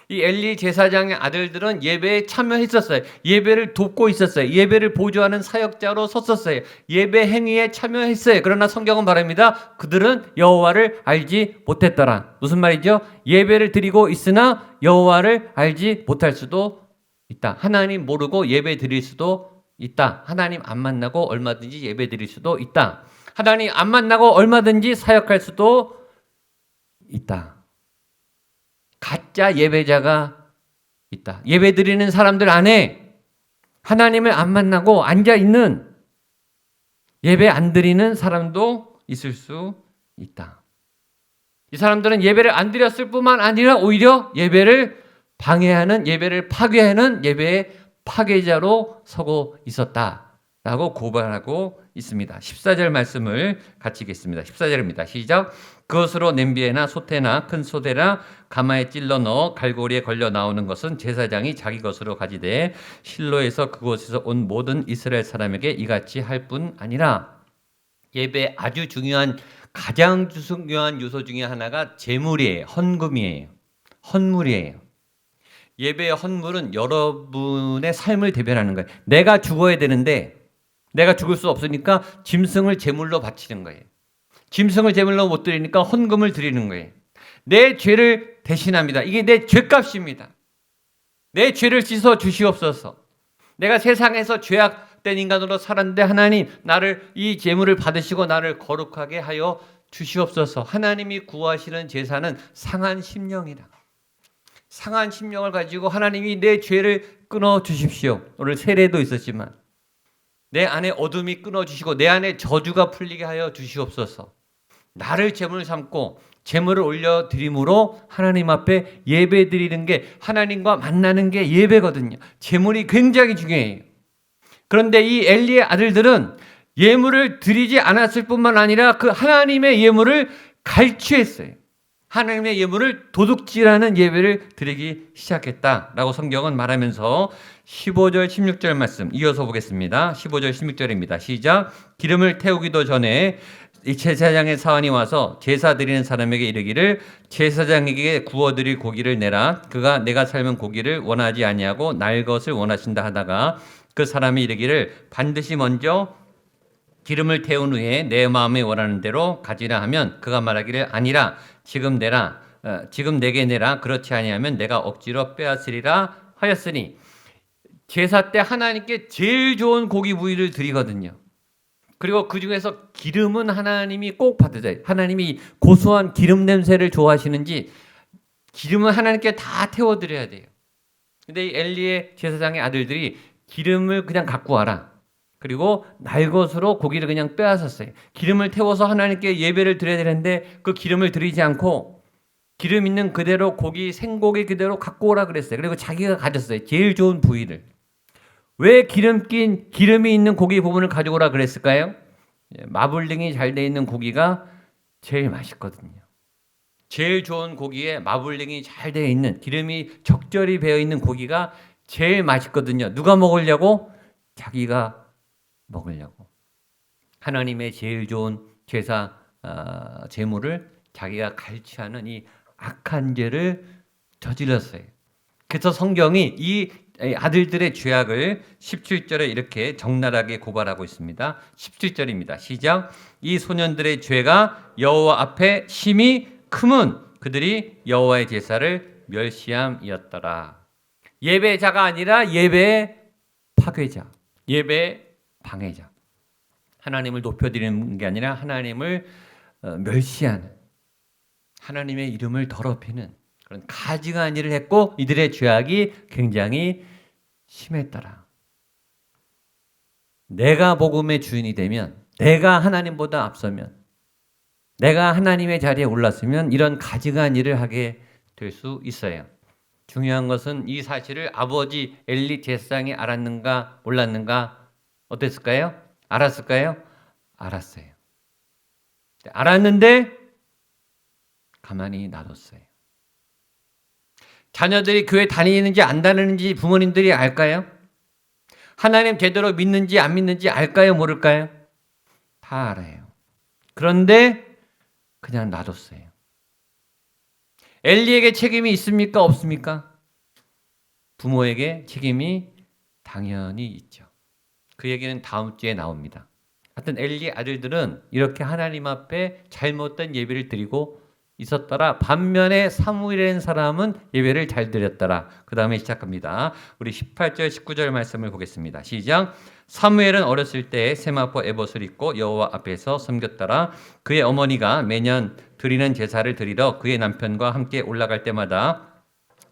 이 엘리 제사장의 아들들은 예배에 참여했었어요. 예배를 돕고 있었어요. 예배를 보조하는 사역자로 섰었어요. 예배 행위에 참여했어요. 그러나 성경은 말합니다. 그들은 여호와를 알지 못했더라. 무슨 말이죠? 예배를 드리고 있으나 여호와를 알지 못할 수도 있다. 하나님 모르고 예배 드릴 수도 있다. 하나님 안 만나고 얼마든지 예배 드릴 수도 있다. 하나님 안 만나고 얼마든지 사역할 수도 있다. 가짜 예배자가 있다. 예배 드리는 사람들 안에 하나님을 안 만나고 앉아있는, 예배 안 드리는 사람도 있을 수 있다. 이 사람들은 예배를 안 드렸을 뿐만 아니라 오히려 예배를 방해하는, 예배를 파괴하는 예배의 파괴자로 서고 있었다라고 고발하고 있습니다. 14절 말씀을 같이 읽겠습니다. 14절입니다. 시작. 그것으로 냄비에나 솥에나 큰 솥에나 가마에 찔러 넣어 갈고리에 걸려 나오는 것은 제사장이 자기 것으로 가지되 실로에서 그곳에서 온 모든 이스라엘 사람에게 이같이 할 뿐 아니라. 예배 아주 중요한, 가장 중요한 요소 중에 하나가 제물이에요. 헌금이에요. 헌물이에요. 예배의 헌물은 여러분의 삶을 대변하는 거예요. 내가 죽어야 되는데 내가 죽을 수 없으니까 짐승을 제물로 바치는 거예요. 짐승을 제물로 못 드리니까 헌금을 드리는 거예요. 내 죄를 대신합니다. 이게 내 죄값입니다. 내 죄를 씻어 주시옵소서. 내가 세상에서 죄악된 인간으로 살았는데 하나님, 나를, 이 제물을 받으시고 나를 거룩하게 하여 주시옵소서. 하나님이 구하시는 제사는 상한 심령이다. 상한 심령을 가지고 하나님이 내 죄를 끊어 주십시오. 오늘 세례도 있었지만 내 안에 어둠이 끊어 주시고 내 안에 저주가 풀리게 하여 주시옵소서. 나를 제물 삼고 제물을 올려 드림으로 하나님 앞에 예배 드리는 게, 하나님과 만나는 게 예배거든요. 제물이 굉장히 중요해요. 그런데 이 엘리의 아들들은 예물을 드리지 않았을 뿐만 아니라 그 하나님의 예물을 갈취했어요. 하나님의 예물을 도둑질하는 예배를 드리기 시작했다라고 성경은 말하면서 15절 16절 말씀 이어서 보겠습니다. 15절 16절입니다. 시작. 기름을 태우기도 전에 이 제사장의 사원이 와서 제사 드리는 사람에게 이르기를 제사장에게 구워드릴 고기를 내라. 그가 내가 삶은 고기를 원하지 아니하고 날 것을 원하신다 하다가 그 사람이 이르기를 반드시 먼저 기름을 태운 후에 내 마음에 원하는 대로 가지라 하면 그가 말하기를 아니라 지금 내라 지금 내게 내라 그렇지 아니하면 내가 억지로 빼앗으리라 하였으니 제사 때 하나님께 제일 좋은 고기 부위를 드리거든요. 그리고 그 중에서 기름은 하나님이 꼭 받으세요. 하나님이 고소한 기름 냄새를 좋아하시는지 기름은 하나님께 다 태워드려야 돼요. 근데 이 엘리의 제사장의 아들들이 기름을 그냥 갖고 와라. 그리고 날 것으로 고기를 그냥 빼앗았어요. 기름을 태워서 하나님께 예배를 드려야 되는데 그 기름을 드리지 않고 기름 있는 그대로 고기 생고기 그대로 갖고 오라 그랬어요. 그리고 자기가 가졌어요. 제일 좋은 부위를. 왜 기름이 있는 고기 부분을 가지고 오라 그랬을까요? 마블링이 잘 돼 있는 고기가 제일 맛있거든요. 제일 좋은 고기에 마블링이 잘 돼 있는 기름이 적절히 배어 있는 고기가 제일 맛있거든요. 누가 먹으려고? 자기가 먹으려고. 하나님의 제일 좋은 제사 제물을 자기가 갈취하는 이 악한 죄를 저질렀어요. 그래서 성경이 이 아들들의 죄악을 17절에 이렇게 적나라하게 고발하고 있습니다. 17절입니다. 시작. 이 소년들의 죄가 여호와 앞에 심히 크면 그들이 여호와의 제사를 멸시함이었더라. 예배자가 아니라 예배 파괴자, 예배 방해자. 하나님을 높여드리는 게 아니라 하나님을 멸시하는, 하나님의 이름을 더럽히는 그런 가증한 일을 했고 이들의 죄악이 굉장히 심했더라. 내가 복음의 주인이 되면, 내가 하나님보다 앞서면, 내가 하나님의 자리에 올랐으면 이런 가증한 일을 하게 될 수 있어요. 중요한 것은 이 사실을 아버지 엘리 제사장이 알았는가 몰랐는가 어땠을까요? 알았을까요? 알았어요. 알았는데 가만히 놔뒀어요. 자녀들이 교회 다니는지 안 다니는지 부모님들이 알까요? 하나님 제대로 믿는지 안 믿는지 알까요? 모를까요? 다 알아요. 그런데 그냥 놔뒀어요. 엘리에게 책임이 있습니까? 없습니까? 부모에게 책임이 당연히 있죠. 그 얘기는 다음 주에 나옵니다. 하여튼 엘리 아들들은 이렇게 하나님 앞에 잘못된 예배를 드리고 있었더라. 반면에 사무엘이라는 사람은 예배를 잘 드렸더라. 그 다음에 시작합니다. 우리 18절 19절 말씀을 보겠습니다. 시작. 사무엘은 어렸을 때 세마포 에봇을 입고 여호와 앞에서 섬겼더라. 그의 어머니가 매년 드리는 제사를 드리러 그의 남편과 함께 올라갈 때마다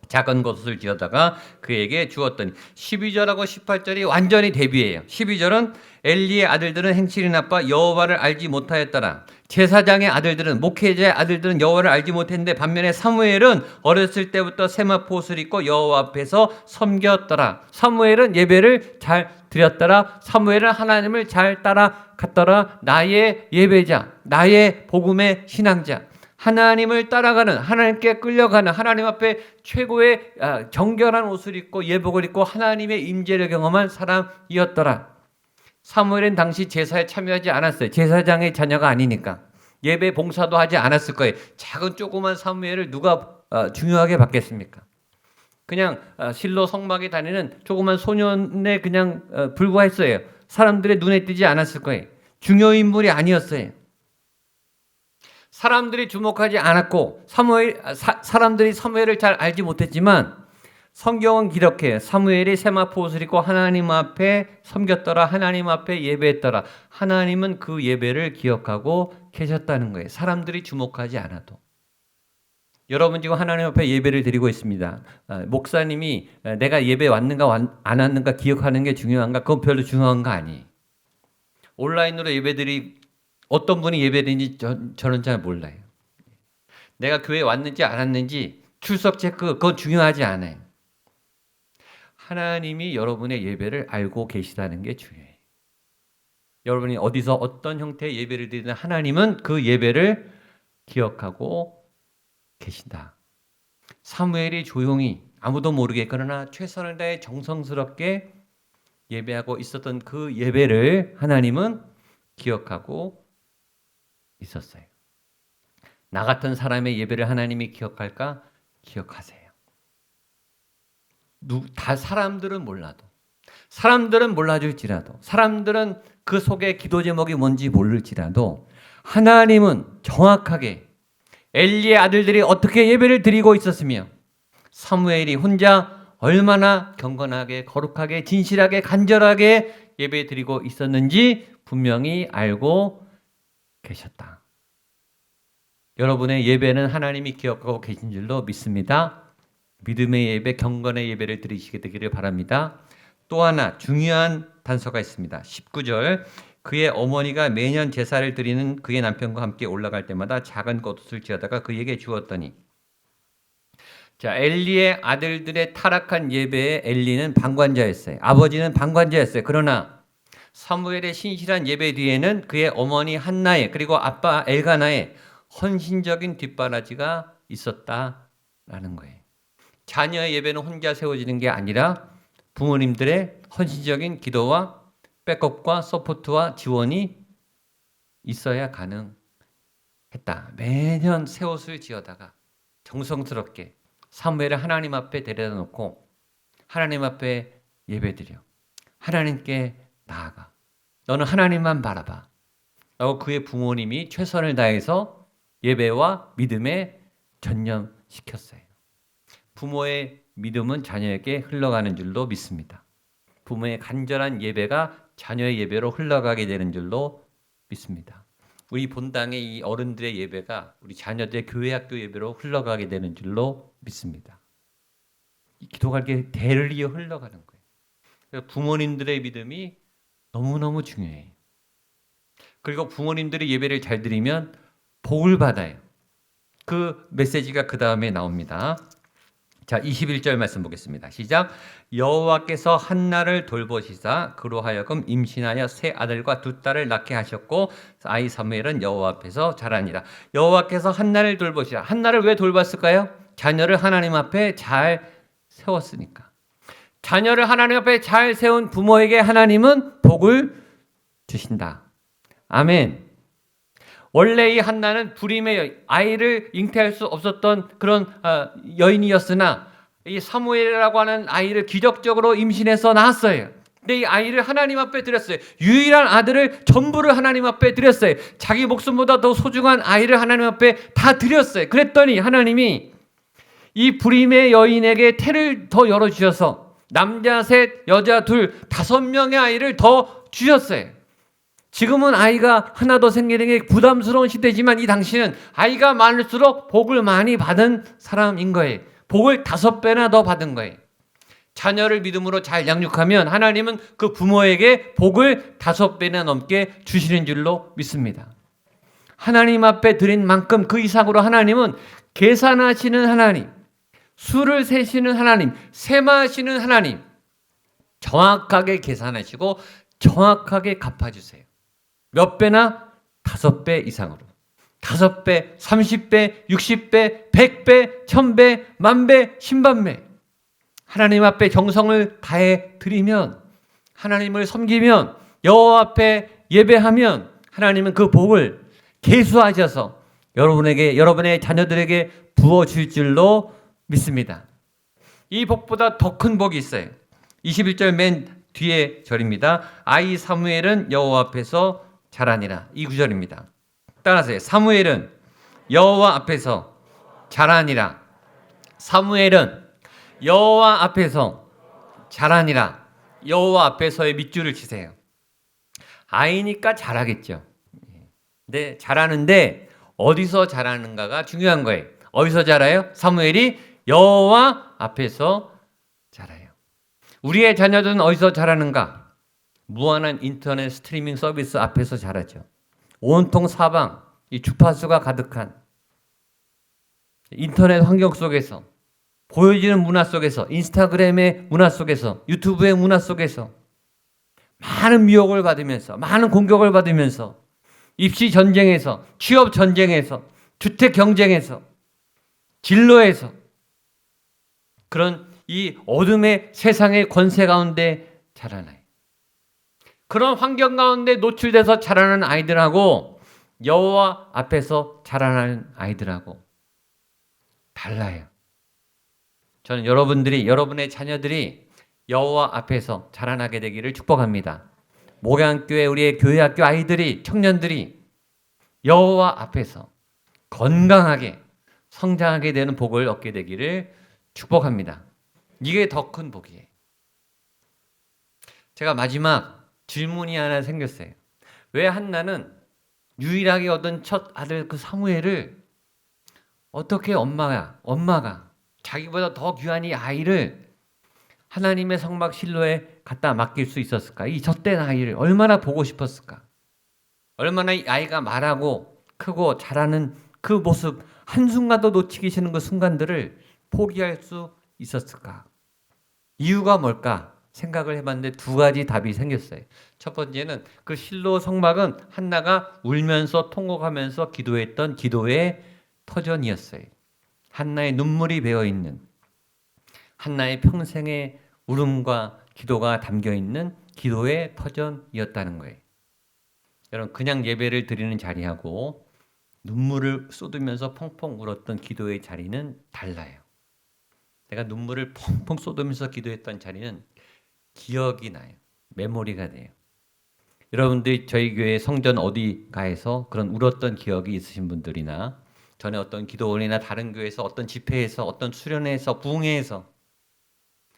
작은 것을 지어다가 그에게 주었더니 12절하고 18절이 완전히 대비예요. 12절은 엘리의 아들들은 행실이 나빠 여호와를 알지 못하였더라. 제사장의 아들들은, 목회자의 아들들은 여호와를 알지 못했는데 반면에 사무엘은 어렸을 때부터 세마포 옷을 입고 여호와 앞에서 섬겼더라. 사무엘은 예배를 잘 드렸더라. 사무엘은 하나님을 잘 따라갔더라. 나의 예배자, 나의 복음의 신앙자, 하나님을 따라가는, 하나님께 끌려가는, 하나님 앞에 최고의 정결한 옷을 입고 예복을 입고 하나님의 임재를 경험한 사람이었더라. 사무엘은 당시 제사에 참여하지 않았어요. 제사장의 자녀가 아니니까. 예배 봉사도 하지 않았을 거예요. 작은 조그만 사무엘을 누가 중요하게 받겠습니까? 그냥 실로 성막에 다니는 조그만 소년에 그냥 불과했어요. 사람들의 눈에 띄지 않았을 거예요. 중요 인물이 아니었어요. 사람들이 주목하지 않았고 사람들이 사무엘을 잘 알지 못했지만 성경은 기록해요. 사무엘이 세마포 옷을 입고 하나님 앞에 섬겼더라. 하나님 앞에 예배했더라. 하나님은 그 예배를 기억하고 계셨다는 거예요. 사람들이 주목하지 않아도. 여러분 지금 하나님 앞에 예배를 드리고 있습니다. 목사님이 내가 예배 왔는가 안 왔는가 기억하는 게 중요한가? 그건 별로 중요한 거 아니에요. 온라인으로 예배드리 어떤 분이 예배드리는지 저는 잘 몰라요. 내가 교회에 왔는지 안 왔는지 출석 체크 그건 중요하지 않아요. 하나님이 여러분의 예배를 알고 계시다는 게 중요해요. 여러분이 어디서 어떤 형태의 예배를 드리든 하나님은 그 예배를 기억하고 계신다. 사무엘이 조용히 아무도 모르게 그러나 최선을 다해 정성스럽게 예배하고 있었던 그 예배를 하나님은 기억하고 있었어요. 나 같은 사람의 예배를 하나님이 기억할까? 기억하세요. 다 사람들은 몰라도, 사람들은 몰라줄지라도, 사람들은 그 속에 기도 제목이 뭔지 모를지라도 하나님은 정확하게 엘리의 아들들이 어떻게 예배를 드리고 있었으며 사무엘이 혼자 얼마나 경건하게 거룩하게 진실하게 간절하게 예배 드리고 있었는지 분명히 알고 계셨다. 여러분의 예배는 하나님이 기억하고 계신 줄로 믿습니다. 믿음의 예배, 경건의 예배를 드리시게 되기를 바랍니다. 또 하나 중요한 단서가 있습니다. 19절 그의 어머니가 매년 제사를 드리는 그의 남편과 함께 올라갈 때마다 작은 겉옷을 지어다가 그에게 주었더니, 자, 엘리의 아들들의 타락한 예배에 엘리는 방관자였어요. 아버지는 방관자였어요. 그러나 사무엘의 신실한 예배 뒤에는 그의 어머니 한나의 그리고 아빠 엘가나의 헌신적인 뒷바라지가 있었다라는 거예요. 자녀의 예배는 혼자 세워지는 게 아니라 부모님들의 헌신적인 기도와 백업과 서포트와 지원이 있어야 가능했다. 매년 새 옷을 지어다가 정성스럽게 사무엘을 하나님 앞에 데려다 놓고 하나님 앞에 예배드려 하나님께 나아가 너는 하나님만 바라봐 라고 그의 부모님이 최선을 다해서 예배와 믿음에 전념시켰어요. 부모의 믿음은 자녀에게 흘러가는 줄로 믿습니다. 부모의 간절한 예배가 자녀의 예배로 흘러가게 되는 줄로 믿습니다. 우리 본당의 이 어른들의 예배가 우리 자녀들의 교회 학교 예배로 흘러가게 되는 줄로 믿습니다. 이 기도가 이렇게 대를 이어 흘러가는 거예요. 부모님들의 믿음이 너무너무 중요해요. 그리고 부모님들이 예배를 잘 드리면 복을 받아요. 그 메시지가 그 다음에 나옵니다. 자, 21절 말씀 보겠습니다. 시작. 여호와께서 한나를 돌보시사 그로 하여금 임신하여 세 아들과 두 딸을 낳게 하셨고 아이 사무엘은 여호와 앞에서 자라니라. 여호와께서 한나를 돌보시라. 한나를 왜 돌봤을까요? 자녀를 하나님 앞에 잘 세웠으니까. 자녀를 하나님 앞에 잘 세운 부모에게 하나님은 복을 주신다. 아멘. 원래 이 한나는 불임의 아이를 잉태할 수 없었던 그런 여인이었으나 이 사무엘이라고 하는 아이를 기적적으로 임신해서 낳았어요. 근데 이 아이를 하나님 앞에 드렸어요. 유일한 아들을 전부를 하나님 앞에 드렸어요. 자기 목숨보다 더 소중한 아이를 하나님 앞에 다 드렸어요. 그랬더니 하나님이 이 불임의 여인에게 태를 더 열어주셔서 남자 셋, 여자 둘, 5명의 아이를 더 주셨어요. 지금은 아이가 하나 더 생기는 게 부담스러운 시대지만 이 당시는 아이가 많을수록 복을 많이 받은 사람인 거예요. 복을 5배나 더 받은 거예요. 자녀를 믿음으로 잘 양육하면 하나님은 그 부모에게 복을 5배나 넘게 주시는 줄로 믿습니다. 하나님 앞에 드린 만큼 그 이상으로 하나님은 계산하시는 하나님, 수를 세시는 하나님, 세마하시는 하나님, 정확하게 계산하시고 정확하게 갚아주세요. 몇 배나? 5배 이상으로. 5배, 30배, 60배, 100배, 1000배, 만배, 10만배. 하나님 앞에 정성을 다해 드리면, 하나님을 섬기면, 여호와 앞에 예배하면 하나님은 그 복을 계수하셔서 여러분에게, 여러분의 자녀들에게 부어줄 줄로 믿습니다. 이 복보다 더 큰 복이 있어요. 21절 맨 뒤에 절입니다. 아이 사무엘은 여호와 앞에서 자라니라. 이 구절입니다. 따라하세요. 사무엘은 여호와 앞에서 자라니라. 사무엘은 여호와 앞에서 자라니라. 여호와 앞에서의 밑줄을 치세요. 아이니까 자라겠죠. 근데 자라는데 어디서 자라는가가 중요한 거예요. 어디서 자라요? 사무엘이 여호와 앞에서 자라요. 우리의 자녀들은 어디서 자라는가? 무한한 인터넷 스트리밍 서비스 앞에서 자라죠. 온통 사방 이 주파수가 가득한 인터넷 환경 속에서 보여지는 문화 속에서 인스타그램의 문화 속에서 유튜브의 문화 속에서 많은 미혹을 받으면서, 많은 공격을 받으면서, 입시 전쟁에서, 취업 전쟁에서, 주택 경쟁에서, 진로에서, 그런 이 어둠의 세상의 권세 가운데 자란 아이, 그런 환경 가운데 노출돼서 자라는 아이들하고 여호와 앞에서 자라나는 아이들하고 달라요. 저는 여러분의 자녀들이 여호와 앞에서 자라나게 되기를 축복합니다. 목양교회 우리의 교회학교 아이들이, 청년들이 여호와 앞에서 건강하게 성장하게 되는 복을 얻게 되기를 축복합니다. 이게 더 큰 복이에요. 제가 마지막 질문이 하나 생겼어요. 왜 한나는 유일하게 얻은 첫 아들 그 사무엘을 어떻게 엄마가 자기보다 더 귀한 이 아이를 하나님의 성막 실로에 갖다 맡길 수 있었을까? 이 젖된 아이를 얼마나 보고 싶었을까? 얼마나 이 아이가 말하고 크고 자라는 그 모습 한순간도 놓치기 싫은 그 순간들을 포기할 수 있었을까? 이유가 뭘까? 생각을 해봤는데 두 가지 답이 생겼어요. 첫 번째는 그 실로 성막은 한나가 울면서 통곡하면서 기도했던 기도의 터전이었어요. 한나의 눈물이 배어있는, 한나의 평생의 울음과 기도가 담겨있는 기도의 터전이었다는 거예요. 여러분, 그냥 예배를 드리는 자리하고 눈물을 쏟으면서 펑펑 울었던 기도의 자리는 달라요. 내가 눈물을 펑펑 쏟으면서 기도했던 자리는 기억이 나요. 메모리가 돼요. 여러분들이 저희 교회 성전 어디가에서 그런 울었던 기억이 있으신 분들이나 전에 어떤 기도원이나 다른 교회에서 어떤 집회에서 어떤 수련회에서 부흥회에서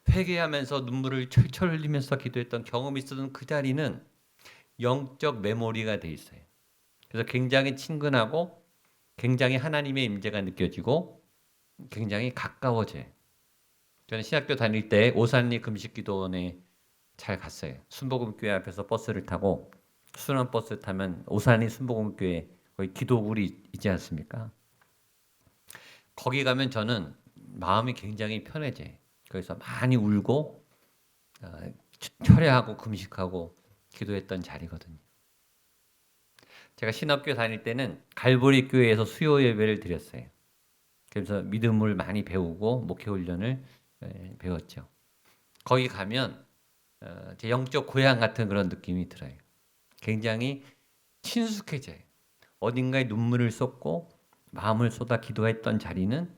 회개하면서 눈물을 철철 흘리면서 기도했던 경험이 있었던 그 자리는 영적 메모리가 돼 있어요. 그래서 굉장히 친근하고 굉장히 하나님의 임재가 느껴지고 굉장히 가까워져요. 저는 신학교 다닐 때 오산리 금식기도원에 잘 갔어요. 순복음교회 앞에서 버스를 타고 순환버스 타면 오산리 순복음교회 거기 기도굴이 있지 않습니까? 거기 가면 저는 마음이 굉장히 편해져요. 거기서 많이 울고 철회하고 금식하고 기도했던 자리거든요. 제가 신학교 다닐 때는 갈보리 교회에서 수요 예배를 드렸어요. 그래서 믿음을 많이 배우고 목회 훈련을 배웠죠. 거기 가면 제 영적 고향 같은 그런 느낌이 들어요. 굉장히 친숙해져요. 어딘가에 눈물을 쏟고 마음을 쏟아 기도했던 자리는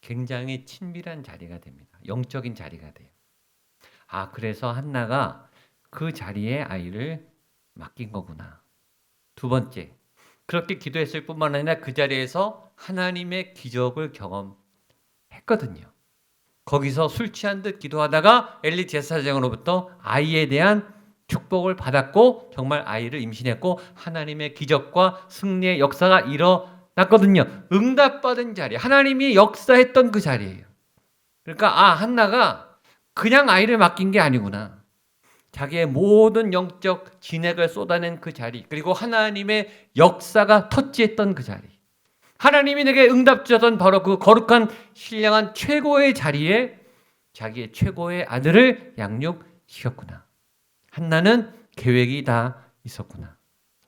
굉장히 친밀한 자리가 됩니다. 영적인 자리가 돼요. 그래서 한나가 그 자리에 아이를 맡긴 거구나. 두 번째, 그렇게 기도했을 뿐만 아니라 그 자리에서 하나님의 기적을 경험했거든요. 거기서 술 취한 듯 기도하다가 엘리 제사장으로부터 아이에 대한 축복을 받았고 정말 아이를 임신했고 하나님의 기적과 승리의 역사가 일어났거든요. 응답받은 자리, 하나님이 역사했던 그 자리예요. 그러니까 한나가 그냥 아이를 맡긴 게 아니구나. 자기의 모든 영적 진액을 쏟아낸 그 자리, 그리고 하나님의 역사가 터치했던 그 자리, 하나님이 내게 응답 주셨던 바로 그 거룩한 신령한 최고의 자리에 자기의 최고의 아들을 양육시켰구나. 한나는 계획이 다 있었구나.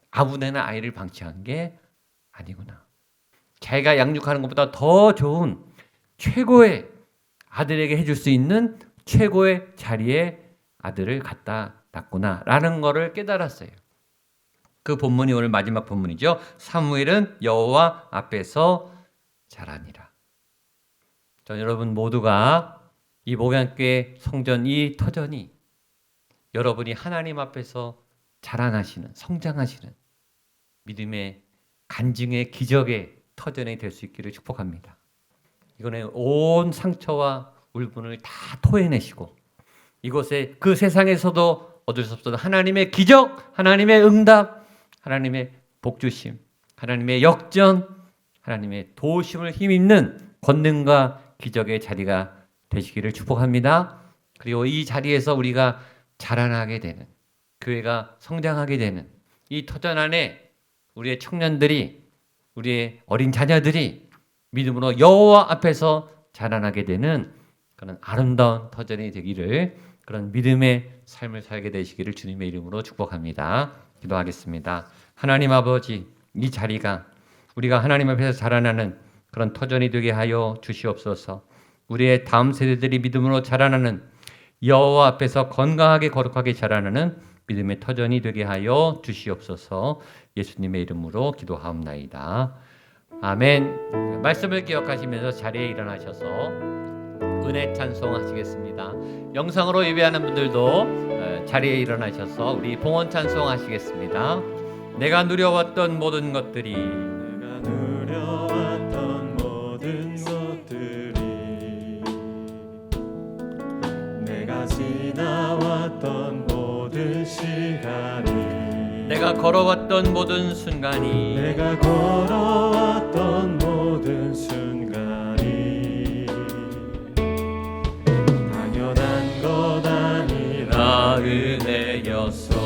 아무데나 아이를 방치한 게 아니구나. 자기가 양육하는 것보다 더 좋은 최고의 아들에게 해줄 수 있는 최고의 자리에 아들을 갖다 놨구나 라는 거를 깨달았어요. 그 본문이 오늘 마지막 본문이죠. 사무엘은 여호와 앞에서 자라니라. 전 여러분 모두가 이 목양교회 성전 이 터전이 여러분이 하나님 앞에서 자라나시는, 성장하시는 믿음의 간증의 기적의 터전이 될 수 있기를 축복합니다. 이거는 온 상처와 울분을 다 토해내시고 이곳에 그 세상에서도 얻을 수 없었던 하나님의 기적, 하나님의 응답, 하나님의 복주심, 하나님의 역전, 하나님의 도우심을 힘입는 권능과 기적의 자리가 되시기를 축복합니다. 그리고 이 자리에서 우리가 자라나게 되는, 교회가 성장하게 되는 이 터전 안에 우리의 청년들이, 우리의 어린 자녀들이 믿음으로 여호와 앞에서 자라나게 되는 그런 아름다운 터전이 되기를 그런 믿음의 삶을 살게 되시기를 주님의 이름으로 축복합니다. 기도하겠습니다. 하나님 아버지, 이 자리가 우리가 하나님 앞에서 자라나는 그런 터전이 되게 하여 주시옵소서. 우리의 다음 세대들이 믿음으로 자라나는, 여호와 앞에서 건강하게 거룩하게 자라나는 믿음의 터전이 되게 하여 주시옵소서. 예수님의 이름으로 기도하옵나이다. 아멘. 말씀을 기억하시면서 자리에 일어나셔서 은혜 찬송하시겠습니다. 영상으로 예배하는 분들도 자리에 일어나셔서 우리 봉헌 찬송하시겠습니다. 내가 누려왔던 모든 것들이, 내가 누려왔던 모든 것들이, 내가 지나왔던 모든 시간이, 내가 걸어왔던 모든 순간이, 내가 걸어왔던 모든 순간이 당연한 것 아니라 은혜였소.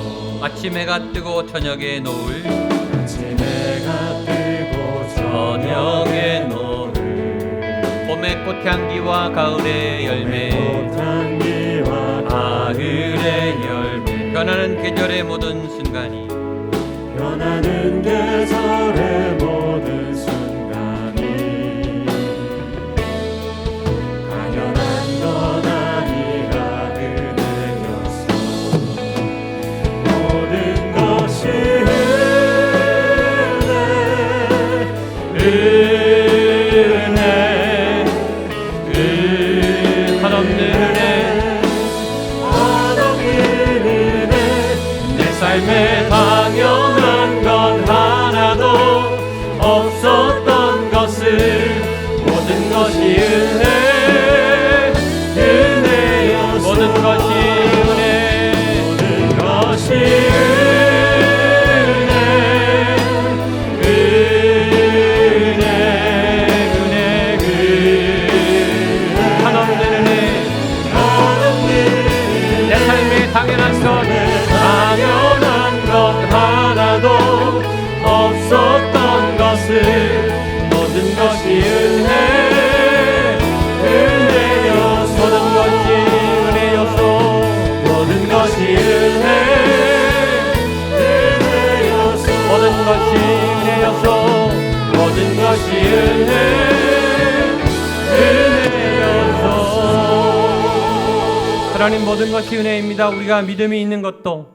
아침 해가 뜨고 저녁에 노을, 아침 해가 뜨고 저녁에 노을, 봄의 꽃향기와 가을의 열매, 꽃향기와 가을의 열매, 변하는 계절의 모든 순간이, 변하는 계절의 모든 순간이 당연한 것 아니라 은혜였소. 모든 것이 한없는 은혜, 한없는 은혜, 내 삶에 당연한 건 하나도 없었던 것을, 모든 것이 은혜, 은혜였소. 모든 것이 은혜, 모든 것이 한없는 은혜, 내 삶에 당연한 것, 당연한 것 하나도 없었던 것을, 모든 것이 은혜, 은혜였소. 모든 것이 은혜였소. 모든 것이 은혜, 은혜였소. 모든 것이 은혜였소. 모든 것이 은혜, 은혜였소. 하나님, 모든 것이 은혜입니다. 우리가 믿음이 있는 것도,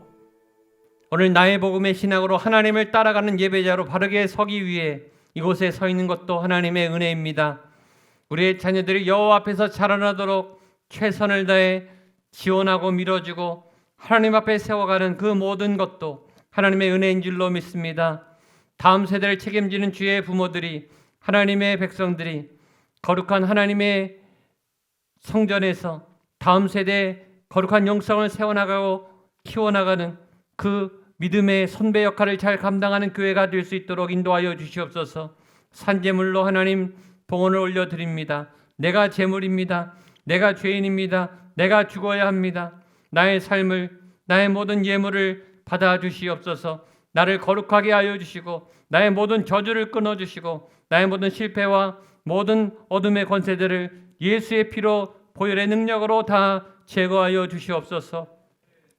오늘 나의 복음의 신앙으로 하나님을 따라가는 예배자로 바르게 서기 위해 이곳에 서 있는 것도 하나님의 은혜입니다. 우리의 자녀들이 여호와 앞에서 자라나도록 최선을 다해 지원하고 밀어주고 하나님 앞에 세워가는 그 모든 것도 하나님의 은혜인 줄로 믿습니다. 다음 세대를 책임지는 주의 부모들이, 하나님의 백성들이 거룩한 하나님의 성전에서 다음 세대에 거룩한 영성을 세워나가고 키워나가는 그 믿음의 선배 역할을 잘 감당하는 교회가 될 수 있도록 인도하여 주시옵소서. 산제물로 하나님 봉헌을 올려드립니다. 내가 제물입니다. 내가 죄인입니다. 내가 죽어야 합니다. 나의 삶을, 나의 모든 예물을 받아주시옵소서. 나를 거룩하게 하여 주시고 나의 모든 저주를 끊어주시고 나의 모든 실패와 모든 어둠의 권세들을 예수의 피로 보혈의 능력으로 다 제거하여 주시옵소서.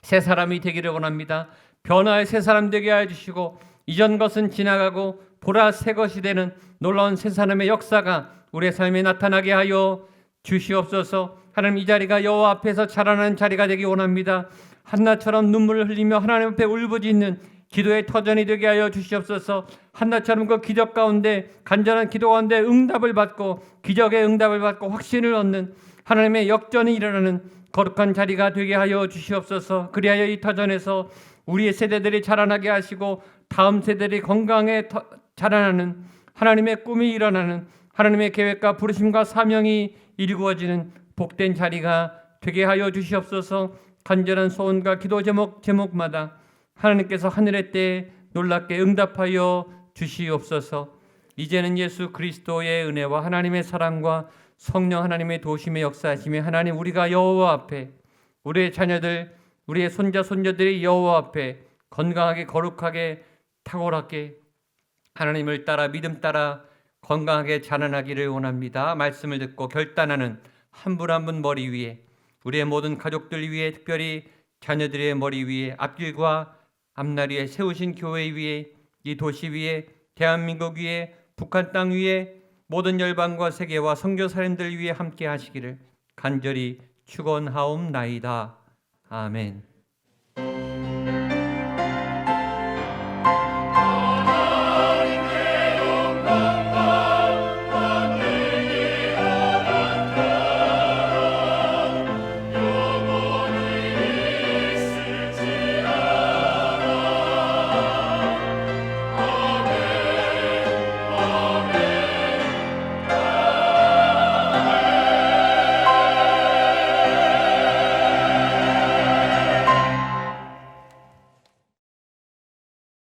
새 사람이 되기를 원합니다. 변화의 새 사람 되게 하여 주시고 이전 것은 지나가고 보라 새 것이 되는 놀라운 새 사람의 역사가 우리의 삶에 나타나게 하여 주시옵소서. 하나님, 이 자리가 여호와 앞에서 자라나는 자리가 되기 원합니다. 한나처럼 눈물을 흘리며 하나님 앞에 울부짖는 기도의 터전이 되게 하여 주시옵소서. 한나처럼 그 기적 가운데, 간절한 기도 가운데 응답을 받고 기적의 응답을 받고 확신을 얻는 하나님의 역전이 일어나는 거룩한 자리가 되게 하여 주시옵소서. 그리하여 이 터전에서 우리의 세대들이 자라나게 하시고 다음 세대들이 건강에 자라나는 하나님의 꿈이 일어나는 하나님의 계획과 부르심과 사명이 이루어지는 복된 자리가 되게 하여 주시옵소서. 간절한 소원과 기도 제목마다 하나님께서 하늘의 때에 놀랍게 응답하여 주시옵소서. 이제는 예수 그리스도의 은혜와 하나님의 사랑과 성령 하나님의 도심의 역사하심에 하나님, 우리가 여호와 앞에, 우리의 자녀들, 우리의 손자 손녀들이 여호와 앞에 건강하게 거룩하게 탁월하게 하나님을 따라 믿음 따라 건강하게 자라나기를 원합니다. 말씀을 듣고 결단하는 한 분 한 분 머리 위에 우리의 모든 가족들 위해, 특별히 자녀들의 머리 위에, 앞길과 앞날 위에 세우신 교회 위에, 이 도시 위에, 대한민국 위에, 북한 땅 위에, 모든 열방과 세계와 선교 사람들 위에 함께 하시기를 간절히 축원하옵나이다. 아멘.